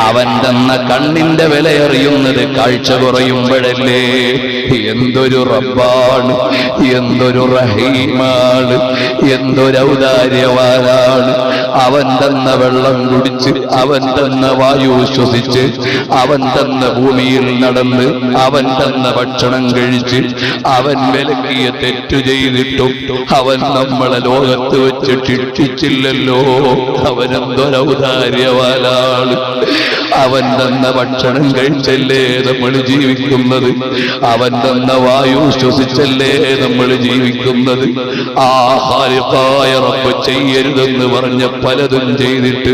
അവൻ തന്ന കണ്ണിന്റെ വില അറിയുന്നത് കാഴ്ച കുറയുമ്പോഴല്ലേ. എന്തൊരു റബ്ബാണ്, എന്തൊരു റഹീമാണ്, എന്തൊരു ഔദാര്യവാനാണ്. അവൻ തന്ന വെള്ളം കുടിച്ച്, അവൻ തന്ന വായു ശ്വസിച്ച്, അവൻ തന്ന ഭൂമിയിൽ നടന്ന്, അവൻ തന്ന ഭക്ഷണം കഴിച്ച്, അവൻ വിലക്കിയ തെറ്റു ചെയ്തിട്ടും അവൻ നമ്മളെ ലോകത്ത് വെച്ച് ശിക്ഷിച്ചില്ലല്ലോ. അവനെന്തൊരു ഔദാര്യവാനാണ്. അവൻ തന്ന ഭക്ഷണം കഴിച്ചല്ലേ നമ്മൾ ജീവിക്കുന്നത്, അവൻ തന്ന വായു ശ്വസിച്ചല്ലേ നമ്മൾ ജീവിക്കുന്നത്. ആ ഖാലിഖായ റബ്ബ് ചെയ്യരുതെന്ന് പറഞ്ഞ പലതും ചെയ്തിട്ട്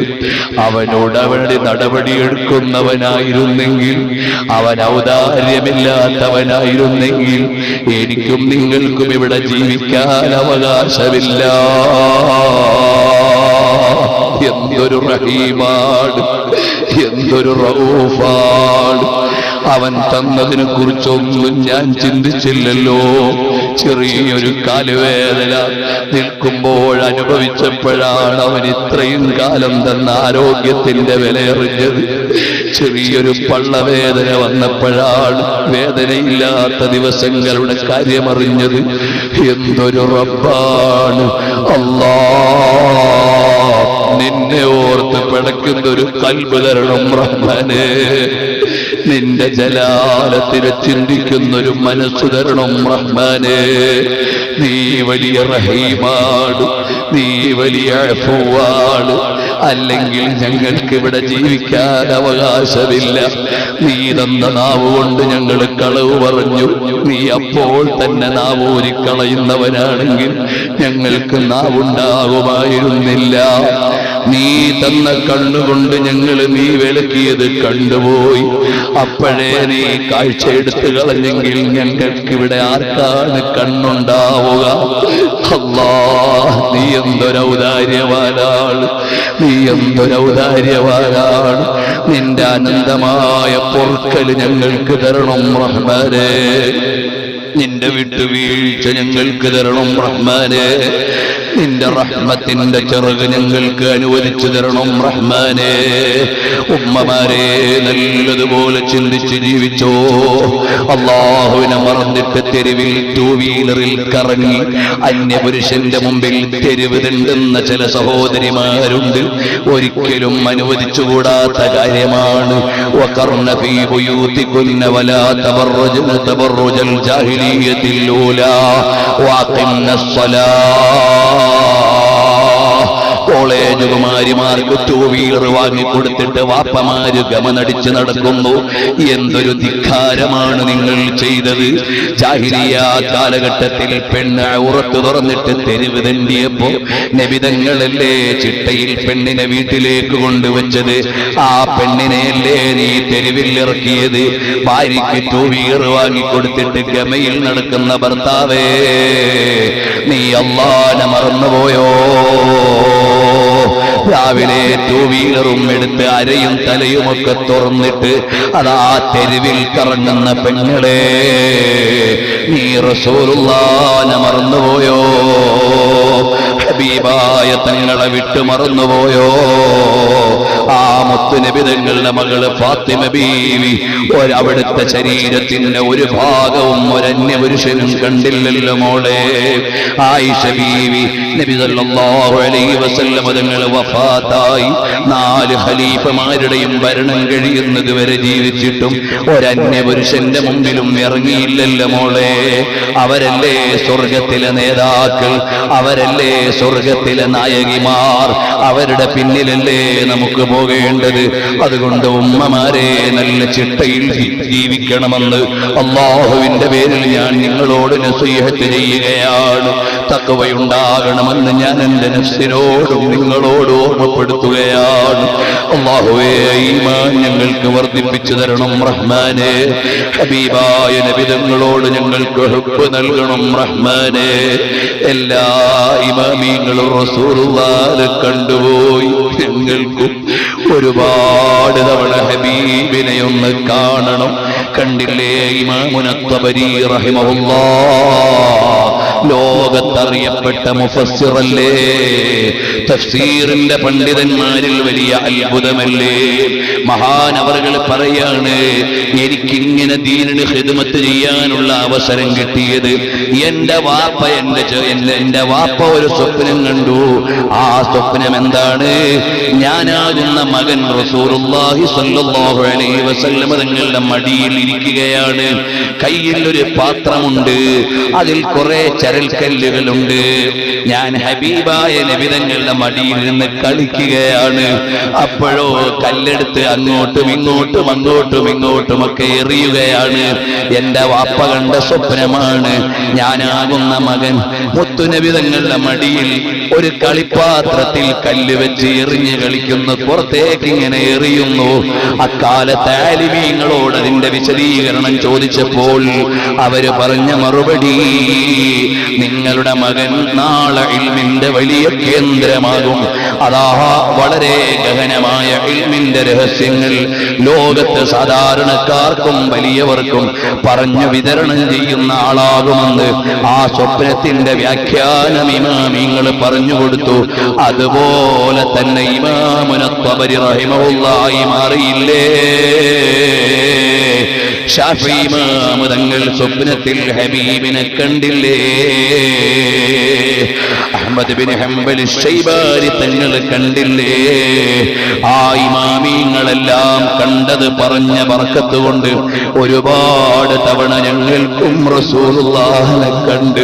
അവനോട് അവന്റെ നടപടിയെടുക്കുന്നവനായിരുന്നെങ്കിൽ, അവൻ ഔദാര്യമില്ലാത്തവനായിരുന്നെങ്കിൽ എനിക്കും നിങ്ങൾക്കും ഇവിടെ ജീവിക്കാൻ അവകാശമില്ല. എന്തൊരു റഹീമാണ്, എന്തൊരു റഊഫാണ്. അവൻ തന്നതിനെ കുറിച്ചൊന്നും ഞാൻ ചിന്തിച്ചില്ലല്ലോ. ചെറിയൊരു കാലുവേദന നിൽക്കുമ്പോൾ അനുഭവിച്ചപ്പോഴാണ് അവൻ ഇത്രയും കാലം തന്ന ആരോഗ്യത്തിന്റെ വിലയറിഞ്ഞത്. ചെറിയൊരു പള്ളവേദന വന്നപ്പോഴാണ് വേദനയില്ലാത്ത ദിവസങ്ങളുടെ കാര്യമറിഞ്ഞത്. എന്തൊരു റബ്ബാണ് അല്ലാഹ്. നിന്നെ ഓർത്ത് പിടയ്ക്കുന്നൊരു കൽബ് തരണം റഹ്മാനേ. നിന്റെ ജലാലത്തിനെ ചിന്തിക്കുന്നൊരു മനസ്സ് തരണം റഹ്മാനേ. നീ വലിയ റഹീമാണ്, നീ വലിയ അഫ്വാണ്. അല്ലെങ്കിൽ ഞങ്ങൾക്ക് ഇവിടെ ജീവിക്കാൻ അവകാശമില്ല. നീ തന്ന നാവ് കൊണ്ട് ഞങ്ങൾ കളവ് പറഞ്ഞു, നീ അപ്പോൾ തന്നെ നാവൂരിക്കളയുന്നവനാണെങ്കിൽ ഞങ്ങൾക്ക് നാവുണ്ടാകുമായിരുന്നില്ല. നീ തന്ന കണ്ണുകൊണ്ട് ഞങ്ങൾ നീ വിലക്കിയത് കണ്ടുപോയി. അപ്പോഴേ നീ കാഴ്ച എടുത്തു കളഞ്ഞെങ്കിൽ ഞങ്ങൾക്കിവിടെ ആർക്കാണ് കണ്ണുണ്ടാവുക? അല്ലാഹ്, നീ എന്തൊരൗദാര്യവാനാണ്, നീ എന്തൊരൗദാര്യവാനാണ്. നിന്റെ അനന്തമായ പൊറുക്കല് ഞങ്ങൾക്ക് തരണം റഹ്മാനേ. നിന്റെ വിട്ടുവീഴ്ച ഞങ്ങൾക്ക് തരണം റഹ്മാനേ. നിന്റെ റഹ്മത്തിന്റെ ചിറക് ഞങ്ങൾക്ക് അനുവദിച്ചു തരണം റഹ്മാനേ. ഉമ്മമാരെ നല്ലതുപോലെ ചിന്തിച്ച് ജീവിച്ചോ. അല്ലാഹുവിനെ മറന്നിട്ട് തെരുവിൽ ടൂ വീലറിൽ കറങ്ങി അന്യപുരുഷന്റെ മുമ്പിൽ തെരുവ് തെണ്ടുന്ന ചില സഹോദരിമാരുണ്ട്. ഒരിക്കലും അനുവദിച്ചുകൂടാത്ത കാര്യമാണ്. വഖർന ഫീ ബുയൂതികുന്ന വലാ തബറജ്ന തബറുജൽ ജാഹിലിയ്യത്തിൽ ഊലാ വഅഖിംനസ് സ്വലാ. കോളേജ് കുമാരിമാർക്ക് ടൂ വീലർ വാങ്ങിക്കൊടുത്തിട്ട് വാപ്പമാര് ഗമനടിച്ച് നടക്കുന്നു. എന്തൊരു ധിക്കാരമാണ് നിങ്ങൾ ചെയ്തത്. ജാഹിലിയ്യ കാലഘട്ടത്തിൽ പെണ്ണ് ഔറത്ത് തുറന്നിട്ട് തെരുവ് തെണ്ടിയപ്പോ നബിതങ്ങളല്ലേ ചിട്ടയിൽ പെണ്ണിനെ വീട്ടിലേക്ക് കൊണ്ടുവച്ചത്. ആ പെണ്ണിനെയല്ലേ നീ തെരുവിൽ ഇറക്കിയത്. ഭാര്യയ്ക്ക് ടൂ വീലർ വാങ്ങിക്കൊടുത്തിട്ട് ഗമയിൽ നടക്കുന്ന ഭർത്താവേ, നീ അല്ലാഹുവിനെ മറന്നുപോയോ? രാവിലെ ടൂ വീലറും എടുത്ത് അരയും തലയുമൊക്കെ തുറന്നിട്ട് അതാ തെരുവിൽ കറങ്ങുന്ന പെങ്ങളെ, നീ റസൂലുള്ളാഹിനെ മറന്നുപോയോ? ഹബീബായ തങ്ങളെ വിട്ടുമറന്നുപോയോ? ആ മുത്തുനബി തങ്ങളുടെ മകള് ഫാത്തിമ ബീവി അവിടുത്തെ ശരീരത്തിന്റെ ഒരു ഭാഗവും ഒരന്യപുരുഷനും കണ്ടില്ലല്ലോ മോളെ. ആയിഷ ബീവി നബി സല്ലല്ലാഹു അലൈഹി വസല്ലം തങ്ങൾ വഫാത്തായി 4 ഖലീഫമാരുടെയും ഭരണം കഴിയുന്നത് വരെ ജീവിച്ചിട്ടും ഒരന്യപുരുഷന്റെ മുമ്പിലും ഇറങ്ങിയില്ലല്ലോ മോളെ. അവരല്ലേ സ്വർഗത്തിലെ നേതാക്കൾ, അവരല്ലേ സ്വർഗത്തിലെ നായകിമാർ, അവരുടെ പിന്നിലല്ലേ നമുക്ക് പോകേണ്ടത്. അതുകൊണ്ട് ഉമ്മമാരെ നല്ല ചിട്ടയിൽ ജീവിക്കണമെന്ന് അല്ലാഹുവിന്റെ പേരിൽ ഞാൻ നിങ്ങളോട് നസീഹത്ത് ചെയ്യുകയാണ്. തഖ്വയുണ്ടാകണമെന്ന് ഞാൻ എൻ്റെ നഫ്സിനോടും നിങ്ങളോട് ഓർമ്മപ്പെടുത്തുകയാണ്. അല്ലാഹുവേ, ഈമാൻ ഞങ്ങൾക്ക് വർദ്ധിപ്പിച്ചു തരണം റഹ്മാനേ. ഹബീബായ നബി തങ്ങളോട് ഞങ്ങൾക്ക് ഹുബ്ബ് നൽകണം റഹ്മാനേ. എല്ലാ ഇമാമീങ്ങളും റസൂലുള്ളാഹിനെ കണ്ടുപോയി. ഞങ്ങൾക്കും ഒരുപാട് തവണ ഹബീബിനെ ഒന്ന് കാണണം. കണ്ടില്ലേ ഇമാമുന തബരി റഹിമഹുല്ലാഹ്, ലോകത്തറിയപ്പെട്ട മുഫസ്സിറല്ലേ, തഫ്സീറിന്റെ പണ്ഡിതന്മാരിൽ വലിയ അത്ഭുതമല്ലേ. മഹാനവറുകൾ പറയാണ്, എനിക്കിങ്ങനെ ദീനിന് ഖിദ്മത്ത് ചെയ്യാനുള്ള അവസരം കിട്ടിയത് എന്റെ വാപ്പ ഒരു സ്വപ്നം കണ്ടു. ആ സ്വപ്നം എന്താണ്? ഞാനാകുന്ന മകൻ റസൂലുള്ളാഹി സ്വല്ലല്ലാഹു അലൈഹി വസല്ലം തങ്ങളുടെ മടിയിൽ ഇരിക്കുകയാണ്. കയ്യിൽ ഒരു പാത്രമുണ്ട്, അതിൽ കുറെ ചരൽക്കല്ലുകളുണ്ട്. ഞാൻ ഹബീബായ നബി തങ്ങളുടെ മടിയിൽ നിന്ന് കളിക്കുകയാണ്. അപ്പോഴോ കല്ലെടുത്ത് അങ്ങോട്ടും ഇങ്ങോട്ടും ഒക്കെ എറിയുകയാണ്. എന്റെ വാപ്പ കണ്ട സ്വപ്നമാണ്. ഞാനാകുന്ന മകൻ മുത്തുനബി തങ്ങളുടെ മടിയിൽ ഒരു കളിപ്പാത്രത്തിൽ കല്ല് വെച്ച് എറിഞ്ഞ് കളിക്കുന്നു, പുറത്തേക്ക് ഇങ്ങനെ എറിയുന്നു. അക്കാലത്തെ ആലിമീങ്ങളോട് അതിന്റെ വിശദീകരണം ചോദിച്ചപ്പോൾ അവര് പറഞ്ഞ മറുപടി, നിങ്ങളുടെ മകൻ നാളെ ഇൽമിന്റെ വലിയ കേന്ദ്രമാകും. അതാ വളരെ ഗഹനമായ ഇൽമിന്റെ രഹസ്യങ്ങൾ ലോകത്ത് സാധാരണക്കാർക്കും വലിയവർക്കും പറഞ്ഞു വിതരണം ചെയ്യുന്ന ആളാകുമെന്ന് ആ സ്വപ്നത്തിന്റെ വ്യാഖ്യാനം ഇമാമിങ്ങൾ പറഞ്ഞു കൊടുത്തു. അതുപോലെ തന്നെ ഇമാമുന തബരി റഹിമഹുല്ലാഹി മാറിയില്ലേ. ശാഫി ഇമാം തങ്ങൾ സ്വപ്നത്തിൽ ഹബീബിനെ കണ്ടില്ലേ. അഹ്മദ് ബിൻ ഹംബൽ ശൈബാനി തങ്ങൾ കണ്ടില്ലേ. ആ ഇമാമിങ്ങളെല്ലാം കണ്ടത് പറഞ്ഞ ബർക്കത്ത് കൊണ്ട് ഒരുപാട് തവണ ഞങ്ങൾക്കും റസൂലുള്ളാഹിനെ കണ്ട്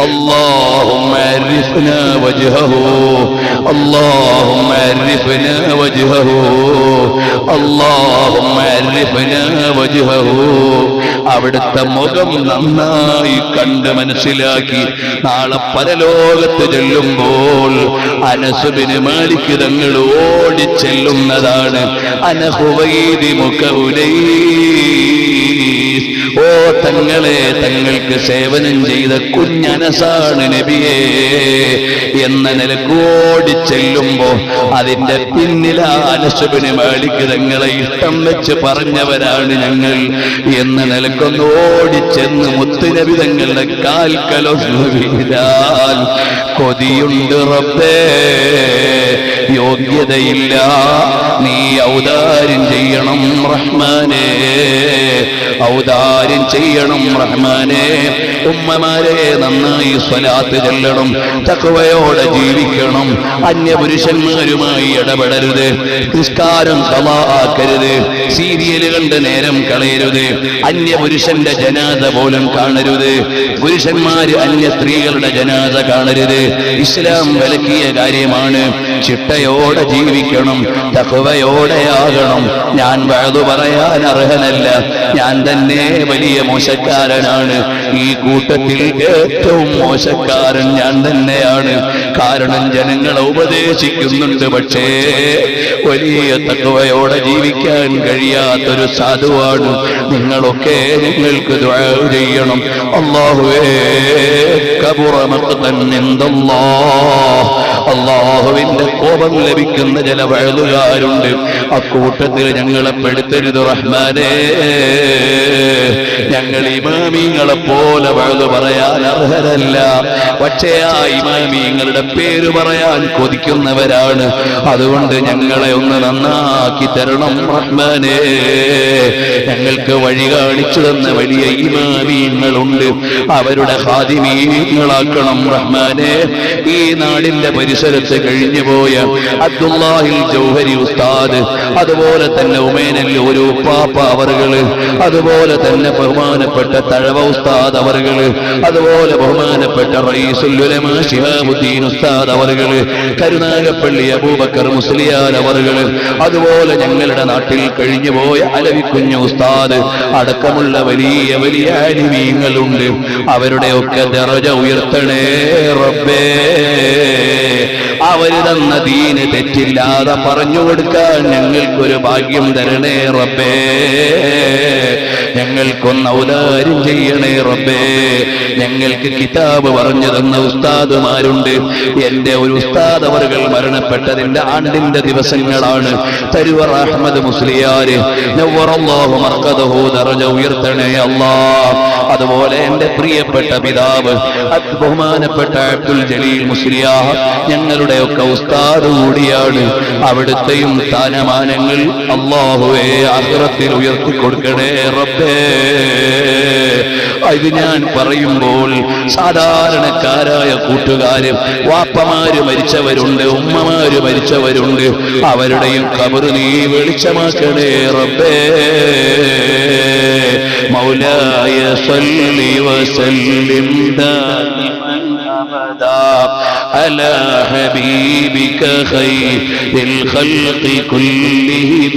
അല്ലാഹുമ്മ അരിഫ്നാ വജ്ഹഹു, അല്ലാഹുമ്മ അരിഫ്നാ വജ്ഹഹു, അല്ലാഹുമ്മ അരിഫ്നാ വജ്ഹഹു. അവിടുത്തെ മുഖം നന്നായി കണ്ട് മനസ്സിലാക്കി നാളെ പരലോകത്ത് ചെല്ലുമ്പോൾ അനസ് ബിൻ മാലിക് തങ്ങൾ ഓടിച്ചെല്ലുന്നതാണ്. അനഹുവൈദി മുഖഉലൈ, ഓ തങ്ങളെ, തങ്ങൾക്ക് സേവനം ചെയ്ത കുഞ്ഞനസാണ് നബിയേ എന്ന നിലക്ക് ഓടിച്ചെല്ലുമ്പോ അതിന്റെ പിന്നിൽ അനസ് ബിൻ മാലിക് തങ്ങളെ ഇഷ്ടം വെച്ച് പറഞ്ഞവരാണ് ഞങ്ങൾ എന്ന നിലക്കൊന്ന് ഓടിച്ചെന്ന് മുത്തുനബി തങ്ങളുടെ കാൽക്കലൊന്ന് വീഴാൻ കൊതിയുണ്ട് റബ്ബേ. യോഗ്യതയില്ല, നീ ഔദാര്യം ചെയ്യണം റഹ്മാനേ, ഔദാര്യം ചെയ്യണം റഹ്മാനേ. ഉമ്മമാരെ നന്നായി സ്വലാത്ത് ചൊല്ലണം, തഖ്വയോടെ ജീവിക്കണം, അന്യപുരുഷന്മാരുമായി ഇടപെടരുത്, നിസ്കാരം ഖളാഅക്കരുത്, സീരിയൽ കണ്ട് നേരം കളയരുത്, അന്യപുരുഷന്റെ ജനാസ പോലും കാണരുത്, പുരുഷന്മാര് അന്യ സ്ത്രീകളുടെ ജനാസ കാണരുത്. ഇസ്ലാം വിലക്കിയ കാര്യമാണ്. ചിട്ടയോടെ ജീവിക്കണം, തഖ്വയോടെയാകണം. ഞാൻ വഅദ് പറയാൻ അർഹനല്ല, ഞാൻ തന്നെ വലിയ മോശക്കാരനാണ്. ഈ കൂട്ടത്തിൽ ഏറ്റവും മോശക്കാരൻ ഞാൻ തന്നെയാണ്. കാരണം ജനങ്ങളെ ഉപദേശിക്കുന്നുണ്ട്, പക്ഷേ വലിയ തഖ്വയോടെ ജീവിക്കാൻ കഴിയാത്തൊരു സാധുവാണ്. നിങ്ങളൊക്കെ നിങ്ങൾക്ക് ദുആ ചെയ്യണം. അല്ലാഹുവേ, കബറ മഖ്തൻ ഇൻദല്ലാഹ്, അല്ലാഹുവിന്റെ കോപം ലഭിക്കുന്ന ചില വഅദുകാരുണ്ട്. അക്കൂട്ടത്തിൽ ഞങ്ങളെ പെടുത്തരുത് റഹ്മാനേ. ഞങ്ങൾ ഇമാമിങ്ങളെ പോലെ വഅദ് പറയാൻ അർഹരല്ല, പക്ഷേ ആ ഇമാമിങ്ങളുടെ പേര് പറയാൻ കൊതിക്കുന്നവരാണ്. അതുകൊണ്ട് ഞങ്ങളെ ഒന്ന് നന്നാക്കി തരണം റഹ്മാനേ. ഞങ്ങൾക്ക് വഴി കാണിച്ചു തന്ന വലിയ ഇമാമിങ്ങളുണ്ട്, അവരുടെ ഖാദിമീങ്ങളാക്കണം റഹ്മാനേ. ഈ നാടിന്റെ പരിസരത്ത് കഴിഞ്ഞുപോയ അബ്ദുല്ലാഹിൽ ജൗഹരി ഉസ്താദ്, അതുപോലെ തന്നെ ഉമേനല്ലൂർ ഉപ്പാപ്പ അവറുകള്, അതുപോലെ തന്നെ ബഹുമാനപ്പെട്ട തഴവ ഉസ്താദ് അവറുകള്, അതുപോലെ ബഹുമാനപ്പെട്ട റഈസുൽ ഉലമാ ശിഹാബുദ്ദീൻ ഉസ്താദ് അവറുകള്, കരുനാഗപ്പള്ളി അബൂബക്കർ മുസ്ലിയാർ അവറുകള്, അതുപോലെ ഞങ്ങളുടെ നാട്ടിൽ കഴിഞ്ഞുപോയ അലവിക്കുഞ്ഞു ഉസ്താദ് അടക്കമുള്ള വലിയ വലിയ ആലിമീങ്ങളുണ്ട്. അവരുടെയൊക്കെ ദറജ ഉയർത്തണേ റബ്ബേ. അവര് തന്ന ദീന് തെറ്റില്ലാതെ പറഞ്ഞു കൊടുക്കാൻ ഞങ്ങൾക്കൊരു ഭാഗ്യം തരണേ റബ്ബേ. ഞങ്ങൾക്കൊന്ന് ഔദാര്യം ചെയ്യണേ റബ്ബേ. ഞങ്ങൾക്ക് കിതാബ് പറഞ്ഞു തന്ന ഉസ്താദുമാരുണ്ട്. എന്റെ ഒരു ഉസ്താദ് അവറുകൾ മരണപ്പെട്ടതിന്റെ ആണ്ടിന്റെ ദിവസങ്ങളാണ്. തരുവർ അഹ്മദ് മുസ്ലിയാര് നവ്വറല്ലാഹു മർഖദഹു ദറജ ഉയർത്തണേ അല്ലാഹ്. അതുപോലെ എന്റെ പ്രിയപ്പെട്ട പിതാവ് ബഹുമാനപ്പെട്ട അബ്ദുൽ ജലീൽ മുസ്ലിയാർ ഞങ്ങളുടെയൊക്കെ ഉസ്താദ് കൂടിയാണ്. അവിടുത്തെയും സ്ഥാനമാനങ്ങൾ അല്ലാഹുവേ ആഖിറത്തിൽ ഉയർത്തി കൊടുക്കണേ റബ്ബേ. ഇത് ഞാൻ പറയുമ്പോൾ സാധാരണക്കാരായ കൂട്ടുകാര്, വാപ്പമാര് മരിച്ചവരുണ്ട്, ഉമ്മമാര് മരിച്ചവരുണ്ട്, അവരുടെയും ഖബറ് നീ വെളിച്ചമാക്കണേ റബ്ബേ. മൗലായ സല്ലി വസല്ലിം ദായിമൻ അബദാ അലാ ഹബീബിക ഖൈറിൽ ഖൽഖി കുല്ലിഹിം.